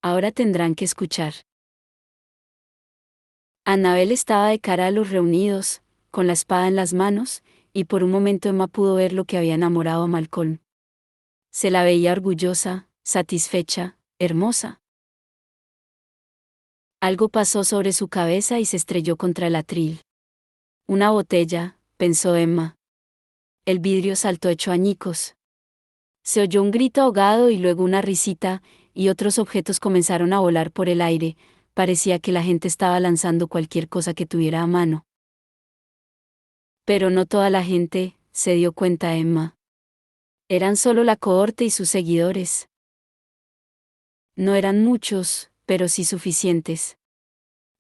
Ahora tendrán que escuchar. Annabel estaba de cara a los reunidos, con la espada en las manos, y por un momento Emma pudo ver lo que había enamorado a Malcolm. Se la veía orgullosa, satisfecha, hermosa. Algo pasó sobre su cabeza y se estrelló contra el atril. Una botella, pensó Emma. El vidrio saltó hecho añicos. Se oyó un grito ahogado y luego una risita, y otros objetos comenzaron a volar por el aire. Parecía que la gente estaba lanzando cualquier cosa que tuviera a mano. Pero no toda la gente, se dio cuenta Emma. Eran solo la cohorte y sus seguidores. No eran muchos, pero sí suficientes.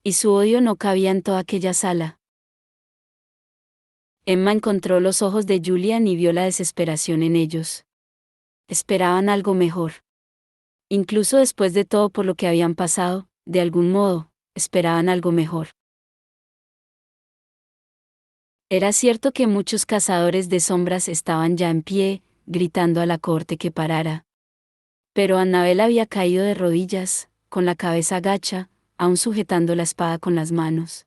Y su odio no cabía en toda aquella sala. Emma encontró los ojos de Julian y vio la desesperación en ellos. Esperaban algo mejor. Incluso después de todo por lo que habían pasado, de algún modo, esperaban algo mejor. Era cierto que muchos cazadores de sombras estaban ya en pie, gritando a la corte que parara. Pero Annabel había caído de rodillas, con la cabeza gacha, aún sujetando la espada con las manos.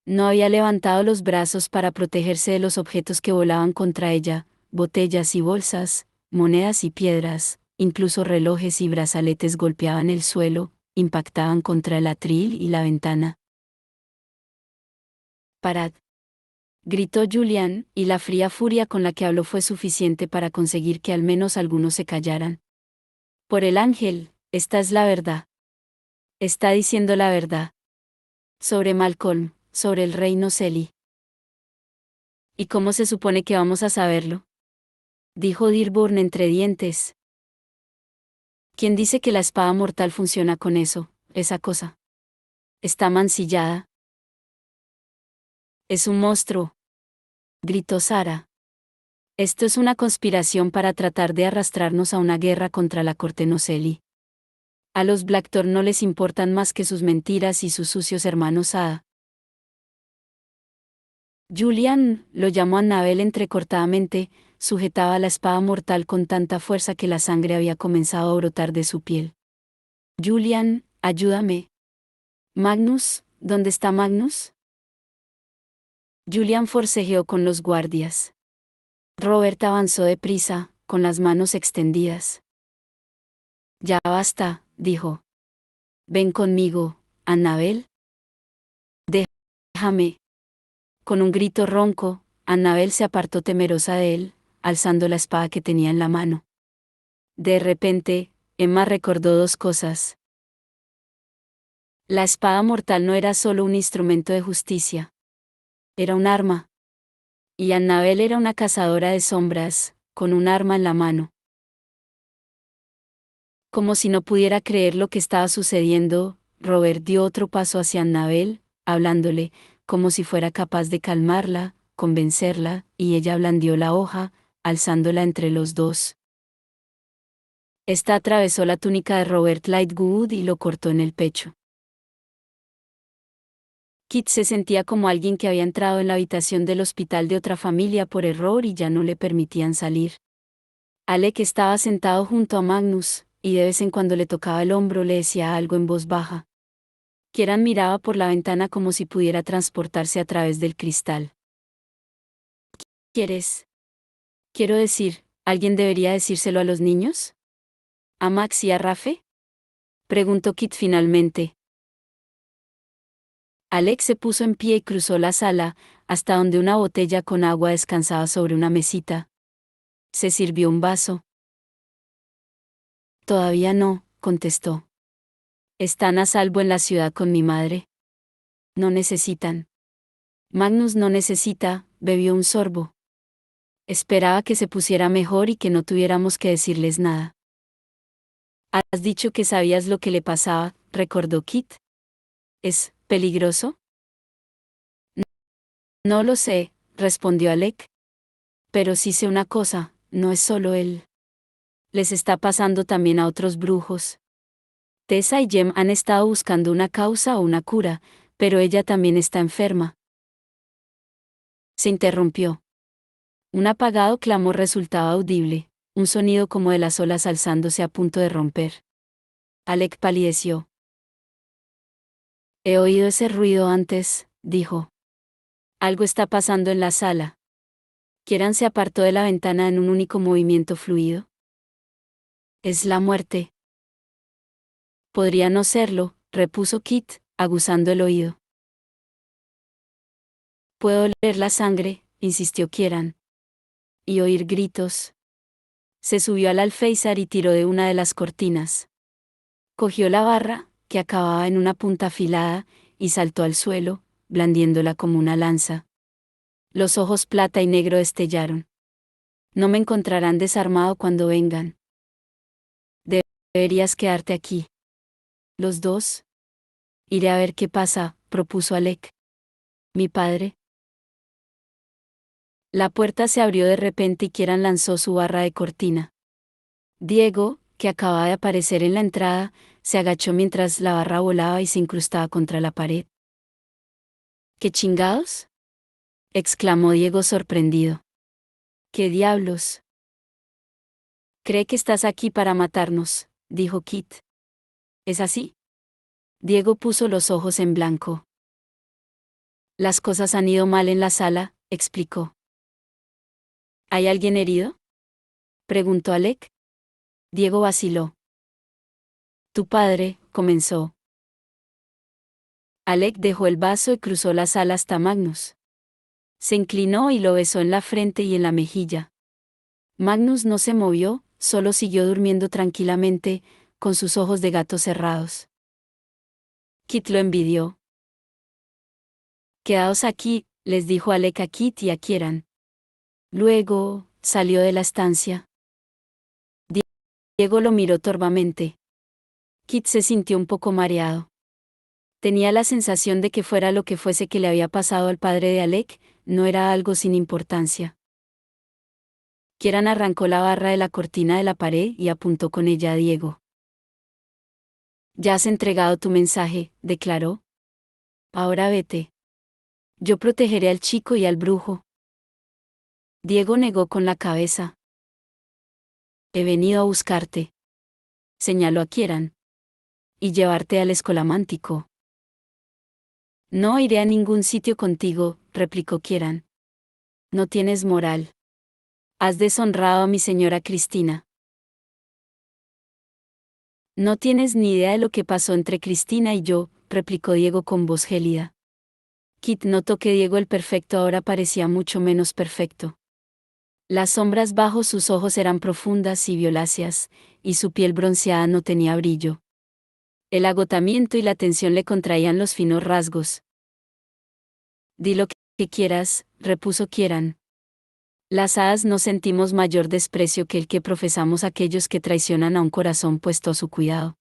No había levantado los brazos para protegerse de los objetos que volaban contra ella, botellas y bolsas, monedas y piedras, incluso relojes y brazaletes golpeaban el suelo, impactaban contra el atril y la ventana. Parad. Gritó Julian, y la fría furia con la que habló fue suficiente para conseguir que al menos algunos se callaran. Por el ángel, esta es la verdad. Está diciendo la verdad. Sobre Malcolm, sobre el reino Selly. ¿Y cómo se supone que vamos a saberlo? Dijo Dearborn entre dientes. ¿Quién dice que la espada mortal funciona con eso, esa cosa? Está mancillada. Es un monstruo. Gritó Sarah. Esto es una conspiración para tratar de arrastrarnos a una guerra contra la corte Noceli. A los Blackthorn no les importan más que sus mentiras y sus sucios hermanos Ada. Julian, lo llamó Annabel entrecortadamente, sujetaba la espada mortal con tanta fuerza que la sangre había comenzado a brotar de su piel. Julian, ayúdame. Magnus, ¿dónde está Magnus? Julian forcejeó con los guardias. Robert avanzó deprisa, con las manos extendidas. Ya basta, dijo. Ven conmigo, Annabel. Déjame. Con un grito ronco, Annabel se apartó temerosa de él, alzando la espada que tenía en la mano. De repente, Emma recordó dos cosas. La espada mortal no era solo un instrumento de justicia. Era un arma. Y Annabel era una cazadora de sombras, con un arma en la mano. Como si no pudiera creer lo que estaba sucediendo, Robert dio otro paso hacia Annabel, hablándole, como si fuera capaz de calmarla, convencerla, y ella blandió la hoja, alzándola entre los dos. Esta atravesó la túnica de Robert Lightwood y lo cortó en el pecho. Kit se sentía como alguien que había entrado en la habitación del hospital de otra familia por error y ya no le permitían salir. Alec estaba sentado junto a Magnus, y de vez en cuando le tocaba el hombro, le decía algo en voz baja. Kieran miraba por la ventana como si pudiera transportarse a través del cristal. ¿Quieres? Quiero decir, ¿alguien debería decírselo a los niños? ¿A Max y a Rafe? Preguntó Kit finalmente. Alec se puso en pie y cruzó la sala, hasta donde una botella con agua descansaba sobre una mesita. Se sirvió un vaso. Todavía no, contestó. Están a salvo en la ciudad con mi madre. No necesitan. Magnus no necesita, bebió un sorbo. Esperaba que se pusiera mejor y que no tuviéramos que decirles nada. Has dicho que sabías lo que le pasaba, recordó Kit. ¿Es peligroso? No lo sé, respondió Alec. Pero sí sé una cosa, no es solo él. Les está pasando también a otros brujos. Tessa y Jem han estado buscando una causa o una cura, pero ella también está enferma. Se interrumpió. Un apagado clamor resultaba audible, un sonido como de las olas alzándose a punto de romper. Alec palideció. He oído ese ruido antes, dijo. Algo está pasando en la sala. Kieran se apartó de la ventana en un único movimiento fluido. Es la muerte. Podría no serlo, repuso Kit, aguzando el oído. Puedo oler la sangre, insistió Kieran. Y oír gritos. Se subió al alféizar y tiró de una de las cortinas. Cogió la barra, que acababa en una punta afilada, y saltó al suelo, blandiéndola como una lanza. Los ojos plata y negro destellaron. No me encontrarán desarmado cuando vengan. Deberías quedarte aquí. ¿Los dos? Iré a ver qué pasa, propuso Alec. ¿Mi padre? La puerta se abrió de repente y Kieran lanzó su barra de cortina. Diego, que acababa de aparecer en la entrada, se agachó mientras la barra volaba y se incrustaba contra la pared. ¿Qué chingados? Exclamó Diego sorprendido. ¿Qué diablos? Cree que estás aquí para matarnos, dijo Kit. ¿Es así? Diego puso los ojos en blanco. Las cosas han ido mal en la sala, explicó. ¿Hay alguien herido? Preguntó Alec. Diego vaciló. Tu padre, comenzó. Alec dejó el vaso y cruzó la sala hasta Magnus. Se inclinó y lo besó en la frente y en la mejilla. Magnus no se movió, solo siguió durmiendo tranquilamente, con sus ojos de gato cerrados. Kit lo envidió. Quedaos aquí, les dijo Alec a Kit y a Kieran. Luego, salió de la estancia. Diego lo miró torvamente. Kit se sintió un poco mareado. Tenía la sensación de que fuera lo que fuese que le había pasado al padre de Alec, no era algo sin importancia. Kieran arrancó la barra de la cortina de la pared y apuntó con ella a Diego. Ya has entregado tu mensaje, declaró. Ahora vete. Yo protegeré al chico y al brujo. Diego negó con la cabeza. He venido a buscarte, señaló a Kieran. Y llevarte al escolamántico. No iré a ningún sitio contigo, replicó Kieran. No tienes moral. Has deshonrado a mi señora Cristina. No tienes ni idea de lo que pasó entre Cristina y yo, replicó Diego con voz gélida. Kit notó que Diego el perfecto ahora parecía mucho menos perfecto. Las sombras bajo sus ojos eran profundas y violáceas, y su piel bronceada no tenía brillo. El agotamiento y la tensión le contraían los finos rasgos. Di lo que quieras, repuso Kieran. Las hadas no sentimos mayor desprecio que el que profesamos aquellos que traicionan a un corazón puesto a su cuidado.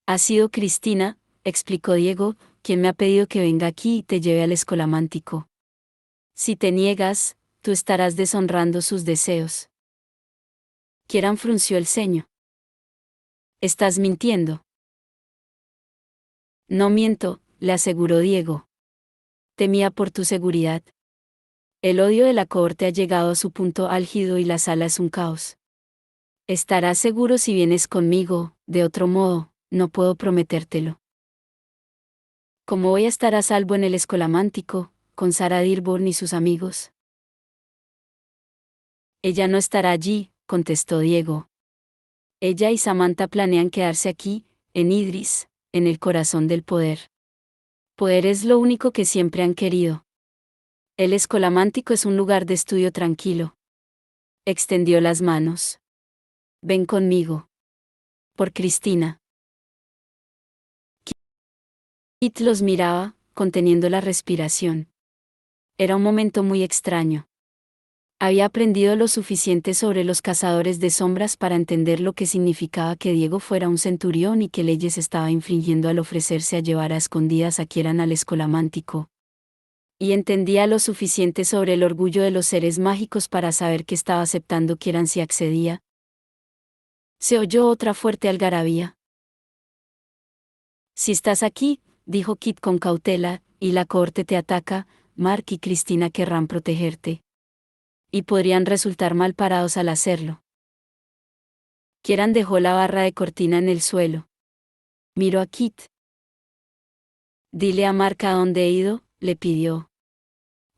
Ha sido Cristina, explicó Diego, quien me ha pedido que venga aquí y te lleve al escolamántico. Si te niegas, tú estarás deshonrando sus deseos. Kieran frunció el ceño. Estás mintiendo. No miento, le aseguró Diego. Temía por tu seguridad. El odio de la cohorte ha llegado a su punto álgido y la sala es un caos. Estarás seguro si vienes conmigo, de otro modo, no puedo prometértelo. ¿Cómo voy a estar a salvo en el escolamántico, con Sarah Dearborn y sus amigos? Ella no estará allí, contestó Diego. Ella y Samantha planean quedarse aquí, en Idris, en el corazón del poder. Poder es lo único que siempre han querido. El escolamántico es un lugar de estudio tranquilo. Extendió las manos. Ven conmigo. Por Cristina. Kit los miraba, conteniendo la respiración. Era un momento muy extraño. Había aprendido lo suficiente sobre los cazadores de sombras para entender lo que significaba que Diego fuera un centurión y qué leyes estaba infringiendo al ofrecerse a llevar a escondidas a Kieran al escolamántico. Y entendía lo suficiente sobre el orgullo de los seres mágicos para saber que estaba aceptando Kieran si accedía. Se oyó otra fuerte algarabía. Si estás aquí, dijo Kit con cautela, y la cohorte te ataca, Mark y Cristina querrán protegerte. Y podrían resultar mal parados al hacerlo. Kieran dejó la barra de cortina en el suelo. Miró a Kit. Dile a Mark a dónde he ido, le pidió.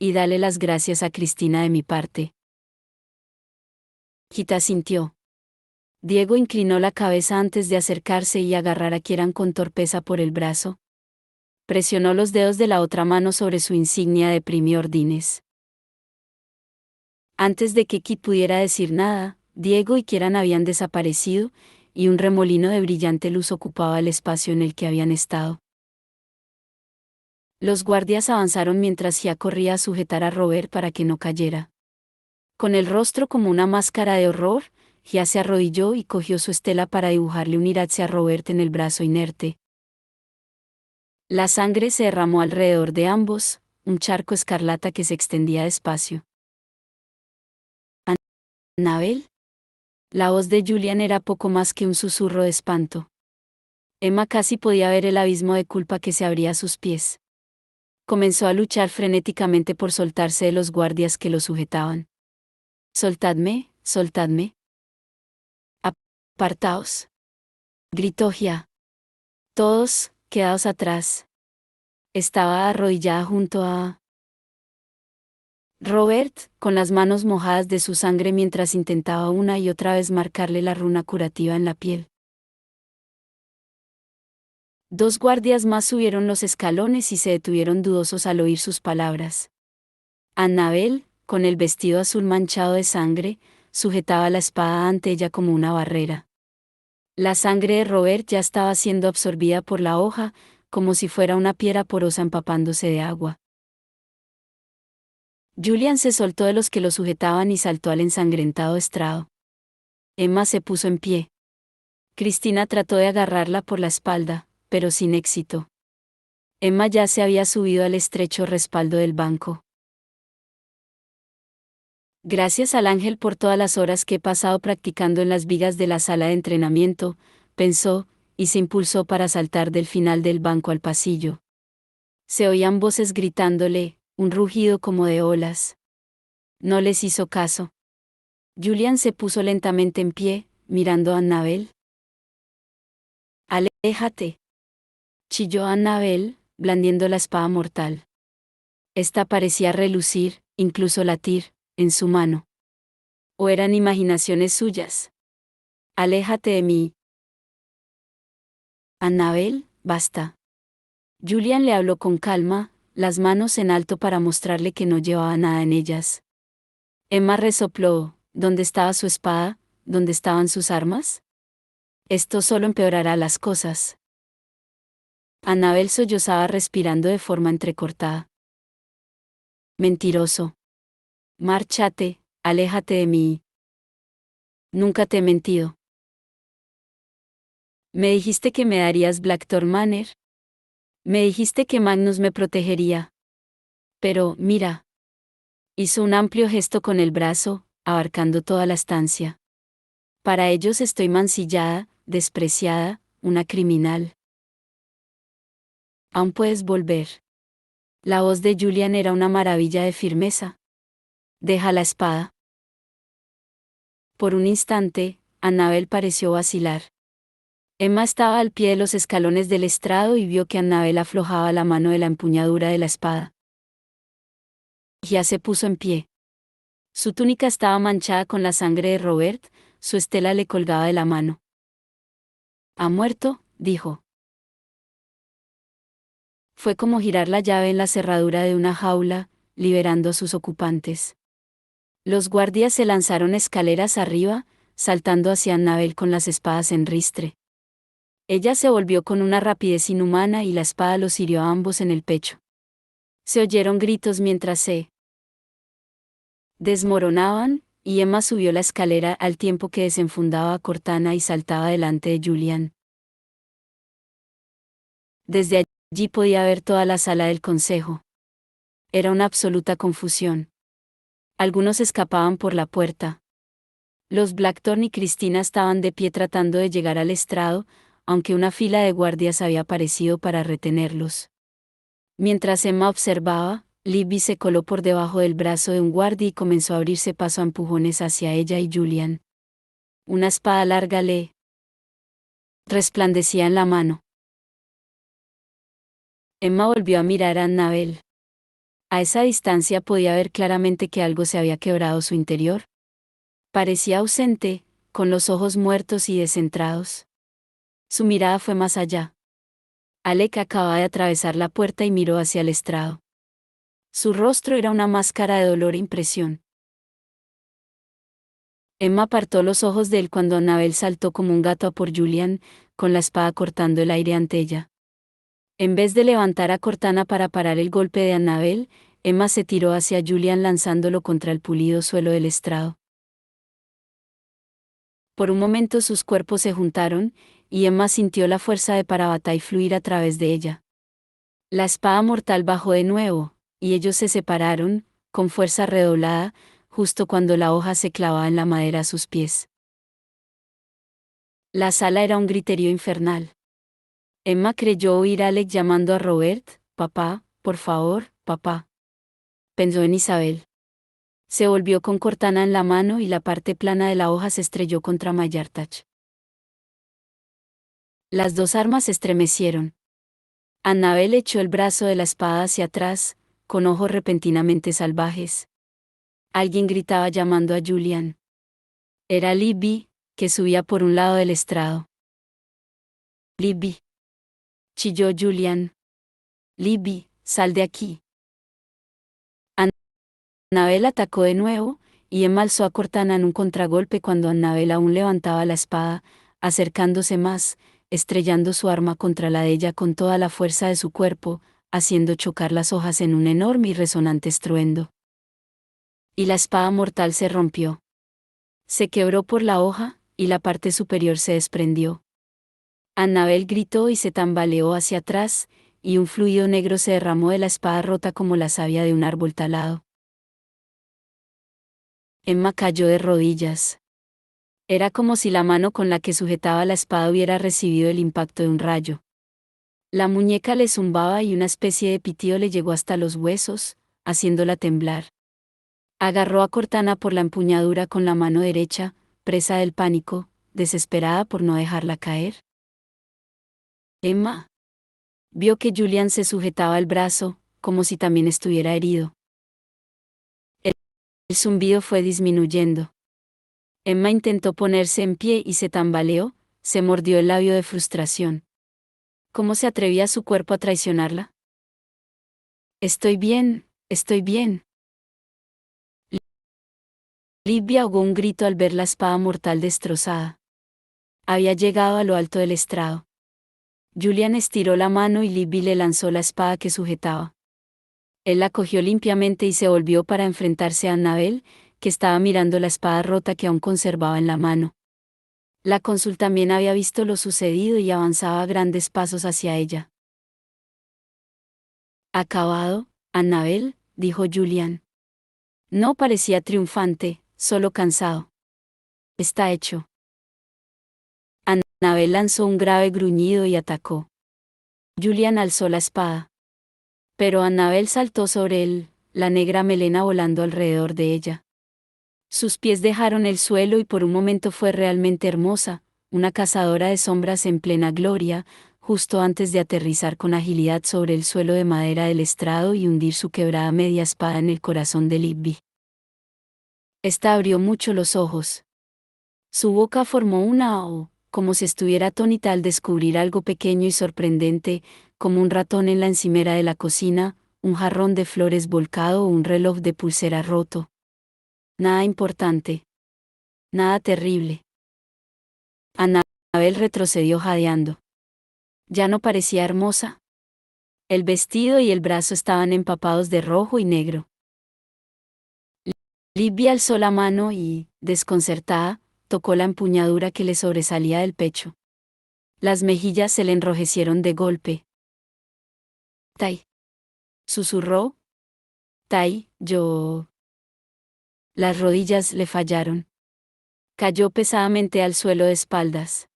Y dale las gracias a Cristina de mi parte. Kit asintió. Diego inclinó la cabeza antes de acercarse y agarrar a Kieran con torpeza por el brazo. Presionó los dedos de la otra mano sobre su insignia de primiordines. Antes de que Kit pudiera decir nada, Diego y Kieran habían desaparecido, y un remolino de brillante luz ocupaba el espacio en el que habían estado. Los guardias avanzaron mientras Gia corría a sujetar a Robert para que no cayera. Con el rostro como una máscara de horror, Gia se arrodilló y cogió su estela para dibujarle un irache a Robert en el brazo inerte. La sangre se derramó alrededor de ambos, un charco escarlata que se extendía despacio. ¿Annabel? La voz de Julian era poco más que un susurro de espanto. Emma casi podía ver el abismo de culpa que se abría a sus pies. Comenzó a luchar frenéticamente por soltarse de los guardias que lo sujetaban. «Soltadme, soltadme. Apartaos», gritó Gia. Todos, quedaos atrás. Estaba arrodillada junto a Robert, con las manos mojadas de su sangre mientras intentaba una y otra vez marcarle la runa curativa en la piel. Dos guardias más subieron los escalones y se detuvieron dudosos al oír sus palabras. Annabel, con el vestido azul manchado de sangre, sujetaba la espada ante ella como una barrera. La sangre de Robert ya estaba siendo absorbida por la hoja, como si fuera una piedra porosa empapándose de agua. Julian se soltó de los que lo sujetaban y saltó al ensangrentado estrado. Emma se puso en pie. Cristina trató de agarrarla por la espalda, pero sin éxito. Emma ya se había subido al estrecho respaldo del banco. Gracias al ángel por todas las horas que he pasado practicando en las vigas de la sala de entrenamiento, pensó, y se impulsó para saltar del final del banco al pasillo. Se oían voces gritándole, un rugido como de olas. No les hizo caso. Julian se puso lentamente en pie, mirando a Annabel. Aléjate, chilló Annabel, blandiendo la espada mortal. Esta parecía relucir, incluso latir, en su mano. ¿O eran imaginaciones suyas? Aléjate de mí. Annabel, basta. Julian le habló con calma, las manos en alto para mostrarle que no llevaba nada en ellas. Emma resopló, ¿dónde estaba su espada? ¿Dónde estaban sus armas? Esto solo empeorará las cosas. Annabel sollozaba respirando de forma entrecortada. Mentiroso. Márchate, aléjate de mí. Nunca te he mentido. Me dijiste que me darías Blackthorn Manor. Me dijiste que Magnus me protegería. Pero, mira. Hizo un amplio gesto con el brazo, abarcando toda la estancia. Para ellos estoy mancillada, despreciada, una criminal. Aún puedes volver. La voz de Julian era una maravilla de firmeza. Deja la espada. Por un instante, Annabel pareció vacilar. Emma estaba al pie de los escalones del estrado y vio que Annabel aflojaba la mano de la empuñadura de la espada. Ya se puso en pie. Su túnica estaba manchada con la sangre de Robert, su estela le colgaba de la mano. ¿Ha muerto?, dijo. Fue como girar la llave en la cerradura de una jaula, liberando a sus ocupantes. Los guardias se lanzaron escaleras arriba, saltando hacia Annabel con las espadas en ristre. Ella se volvió con una rapidez inhumana y la espada los hirió a ambos en el pecho. Se oyeron gritos mientras se desmoronaban, y Emma subió la escalera al tiempo que desenfundaba a Cortana y saltaba delante de Julian. Desde allí podía ver toda la sala del consejo. Era una absoluta confusión. Algunos escapaban por la puerta. Los Blackthorn y Cristina estaban de pie tratando de llegar al estrado, aunque una fila de guardias había aparecido para retenerlos. Mientras Emma observaba, Libby se coló por debajo del brazo de un guardia y comenzó a abrirse paso a empujones hacia ella y Julian. Una espada larga le resplandecía en la mano. Emma volvió a mirar a Annabel. A esa distancia podía ver claramente que algo se había quebrado su interior. Parecía ausente, con los ojos muertos y descentrados. Su mirada fue más allá. Alec acababa de atravesar la puerta y miró hacia el estrado. Su rostro era una máscara de dolor e impresión. Emma apartó los ojos de él cuando Annabel saltó como un gato a por Julian, con la espada cortando el aire ante ella. En vez de levantar a Cortana para parar el golpe de Annabel, Emma se tiró hacia Julian lanzándolo contra el pulido suelo del estrado. Por un momento sus cuerpos se juntaron, y Emma sintió la fuerza de Parabatai fluir a través de ella. La espada mortal bajó de nuevo, y ellos se separaron, con fuerza redoblada, justo cuando la hoja se clavaba en la madera a sus pies. La sala era un griterío infernal. Emma creyó oír a Alec llamando a Robert, papá, por favor, papá. Pensó en Isabel. Se volvió con Cortana en la mano y la parte plana de la hoja se estrelló contra Mayartach. Las dos armas se estremecieron. Annabel echó el brazo de la espada hacia atrás, con ojos repentinamente salvajes. Alguien gritaba llamando a Julian. Era Libby, que subía por un lado del estrado. Libby. Chilló Julian. Libby, sal de aquí. Annabel atacó de nuevo, y Emma alzó a Cortana en un contragolpe cuando Annabel aún levantaba la espada, acercándose más, estrellando su arma contra la de ella con toda la fuerza de su cuerpo, haciendo chocar las hojas en un enorme y resonante estruendo. Y la espada mortal se rompió. Se quebró por la hoja, y la parte superior se desprendió. Annabel gritó y se tambaleó hacia atrás, y un fluido negro se derramó de la espada rota como la savia de un árbol talado. Emma cayó de rodillas. Era como si la mano con la que sujetaba la espada hubiera recibido el impacto de un rayo. La muñeca le zumbaba y una especie de pitido le llegó hasta los huesos, haciéndola temblar. Agarró a Cortana por la empuñadura con la mano derecha, presa del pánico, desesperada por no dejarla caer. Emma vio que Julian se sujetaba el brazo, como si también estuviera herido. El zumbido fue disminuyendo. Emma intentó ponerse en pie y se tambaleó, se mordió el labio de frustración. ¿Cómo se atrevía su cuerpo a traicionarla? Estoy bien, estoy bien. Libby ahogó un grito al ver la espada mortal destrozada. Había llegado a lo alto del estrado. Julian estiró la mano y Libby le lanzó la espada que sujetaba. Él la cogió limpiamente y se volvió para enfrentarse a Annabel, que estaba mirando la espada rota que aún conservaba en la mano. La cónsul también había visto lo sucedido y avanzaba a grandes pasos hacia ella. «¿Acabado, Annabel?», dijo Julian. No parecía triunfante, solo cansado. «Está hecho». Annabel lanzó un grave gruñido y atacó. Julian alzó la espada. Pero Annabel saltó sobre él, la negra melena volando alrededor de ella. Sus pies dejaron el suelo y por un momento fue realmente hermosa, una cazadora de sombras en plena gloria, justo antes de aterrizar con agilidad sobre el suelo de madera del estrado y hundir su quebrada media espada en el corazón de Libby. Esta abrió mucho los ojos. Su boca formó una O, como si estuviera atónita al descubrir algo pequeño y sorprendente, como un ratón en la encimera de la cocina, un jarrón de flores volcado o un reloj de pulsera roto. Nada importante. Nada terrible. Annabel retrocedió jadeando. Ya no parecía hermosa. El vestido y el brazo estaban empapados de rojo y negro. Libby alzó la mano y, desconcertada, tocó la empuñadura que le sobresalía del pecho. Las mejillas se le enrojecieron de golpe. «Tai», susurró. «Tai, yo». Las rodillas le fallaron. Cayó pesadamente al suelo de espaldas.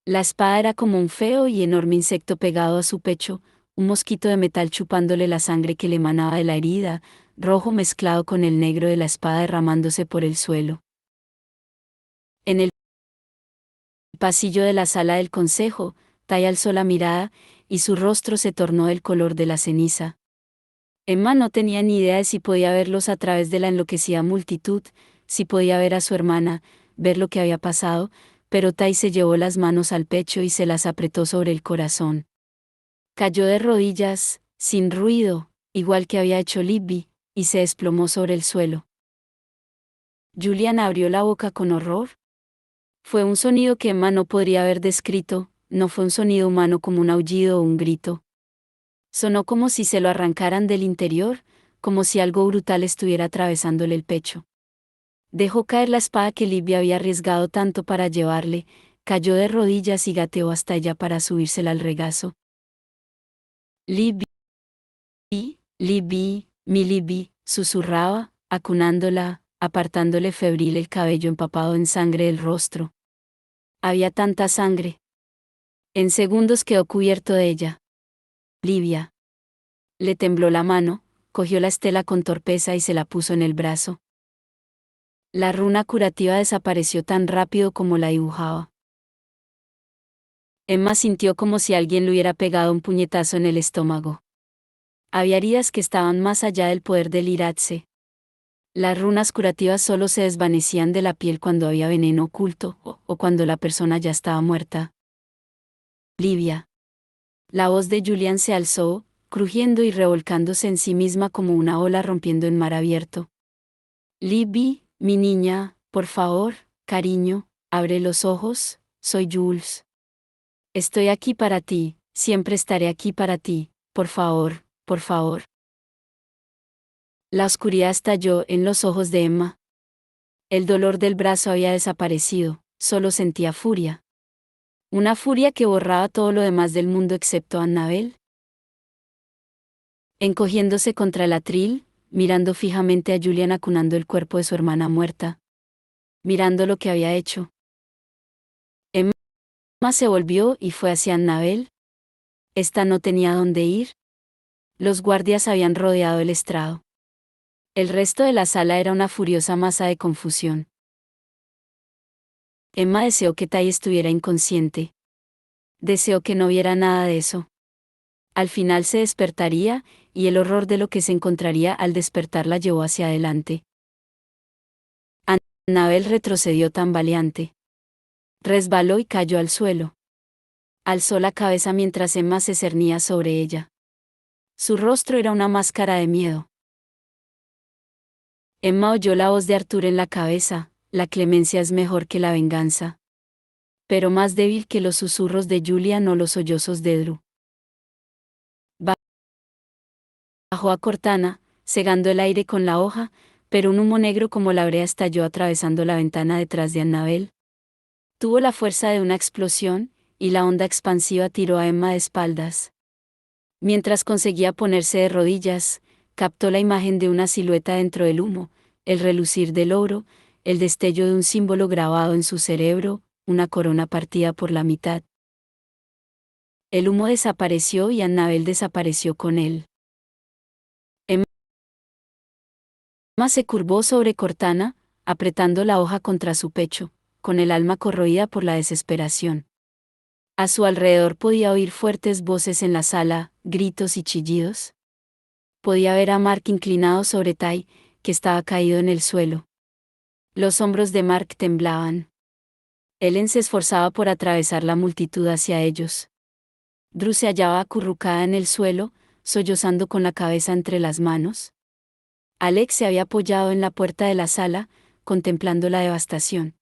La espada era como un feo y enorme insecto pegado a su pecho, un mosquito de metal chupándole la sangre que le emanaba de la herida, rojo mezclado con el negro de la espada derramándose por el suelo. En el pasillo de la sala del consejo, Tai alzó la mirada, y su rostro se tornó del color de la ceniza. Emma no tenía ni idea de si podía verlos a través de la enloquecida multitud, si podía ver a su hermana, ver lo que había pasado, pero Tai se llevó las manos al pecho y se las apretó sobre el corazón. Cayó de rodillas, sin ruido, igual que había hecho Libby, y se desplomó sobre el suelo. Julian abrió la boca con horror. Fue un sonido que Emma no podría haber descrito, no fue un sonido humano como un aullido o un grito. Sonó como si se lo arrancaran del interior, como si algo brutal estuviera atravesándole el pecho. Dejó caer la espada que Libby había arriesgado tanto para llevarle, cayó de rodillas y gateó hasta ella para subírsela al regazo. «Libby, Libby, mi Libby», susurraba, acunándola, apartándole febril el cabello empapado en sangre del rostro. Había tanta sangre. En segundos quedó cubierto de ella. «Livia». Le tembló la mano, cogió la estela con torpeza y se la puso en el brazo. La runa curativa desapareció tan rápido como la dibujaba. Emma sintió como si alguien le hubiera pegado un puñetazo en el estómago. Había heridas que estaban más allá del poder del Iratse. Las runas curativas solo se desvanecían de la piel cuando había veneno oculto, o cuando la persona ya estaba muerta. «Livia». La voz de Julian se alzó, crujiendo y revolcándose en sí misma como una ola rompiendo en mar abierto. «Libby, mi niña, por favor, cariño, abre los ojos, soy Jules. Estoy aquí para ti, siempre estaré aquí para ti, por favor, por favor». La oscuridad estalló en los ojos de Emma. El dolor del brazo había desaparecido, solo sentía furia. Una furia que borraba todo lo demás del mundo excepto a Annabel. Encogiéndose contra el atril, mirando fijamente a Julian acunando el cuerpo de su hermana muerta. Mirando lo que había hecho. Emma se volvió y fue hacia Annabel. Esta no tenía dónde ir. Los guardias habían rodeado el estrado. El resto de la sala era una furiosa masa de confusión. Emma deseó que Tai estuviera inconsciente. Deseó que no viera nada de eso. Al final se despertaría, y el horror de lo que se encontraría al despertar la llevó hacia adelante. Annabel retrocedió tambaleante. Resbaló y cayó al suelo. Alzó la cabeza mientras Emma se cernía sobre ella. Su rostro era una máscara de miedo. Emma oyó la voz de Arthur en la cabeza: la clemencia es mejor que la venganza. Pero más débil que los susurros de Julian o los sollozos de Drew. Bajó a Cortana, cegando el aire con la hoja, pero un humo negro como la brea estalló atravesando la ventana detrás de Annabel. Tuvo la fuerza de una explosión, y la onda expansiva tiró a Emma de espaldas. Mientras conseguía ponerse de rodillas, captó la imagen de una silueta dentro del humo, el relucir del oro, el destello de un símbolo grabado en su cerebro, una corona partida por la mitad. El humo desapareció y Annabel desapareció con él. Emma se curvó sobre Cortana, apretando la hoja contra su pecho, con el alma corroída por la desesperación. A su alrededor podía oír fuertes voces en la sala, gritos y chillidos. Podía ver a Mark inclinado sobre Tai, que estaba caído en el suelo. Los hombros de Mark temblaban. Ellen se esforzaba por atravesar la multitud hacia ellos. Drew se hallaba acurrucada en el suelo, sollozando con la cabeza entre las manos. Alex se había apoyado en la puerta de la sala, contemplando la devastación.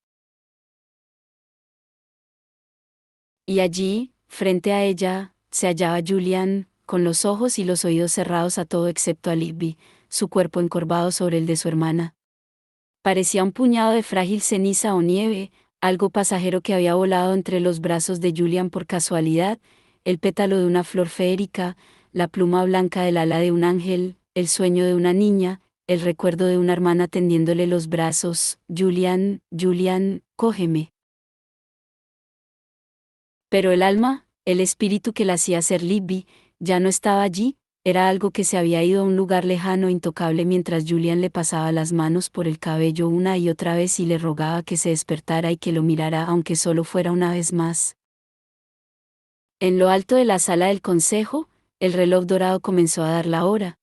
Y allí, frente a ella, se hallaba Julian, con los ojos y los oídos cerrados a todo excepto a Libby, su cuerpo encorvado sobre el de su hermana. Parecía un puñado de frágil ceniza o nieve, algo pasajero que había volado entre los brazos de Julian por casualidad, el pétalo de una flor feérica, la pluma blanca del ala de un ángel, el sueño de una niña, el recuerdo de una hermana tendiéndole los brazos: Julian, Julian, cógeme. Pero el alma, el espíritu que la hacía ser Libby, ya no estaba allí. Era algo que se había ido a un lugar lejano e intocable mientras Julian le pasaba las manos por el cabello una y otra vez y le rogaba que se despertara y que lo mirara aunque solo fuera una vez más. En lo alto de la sala del consejo, el reloj dorado comenzó a dar la hora.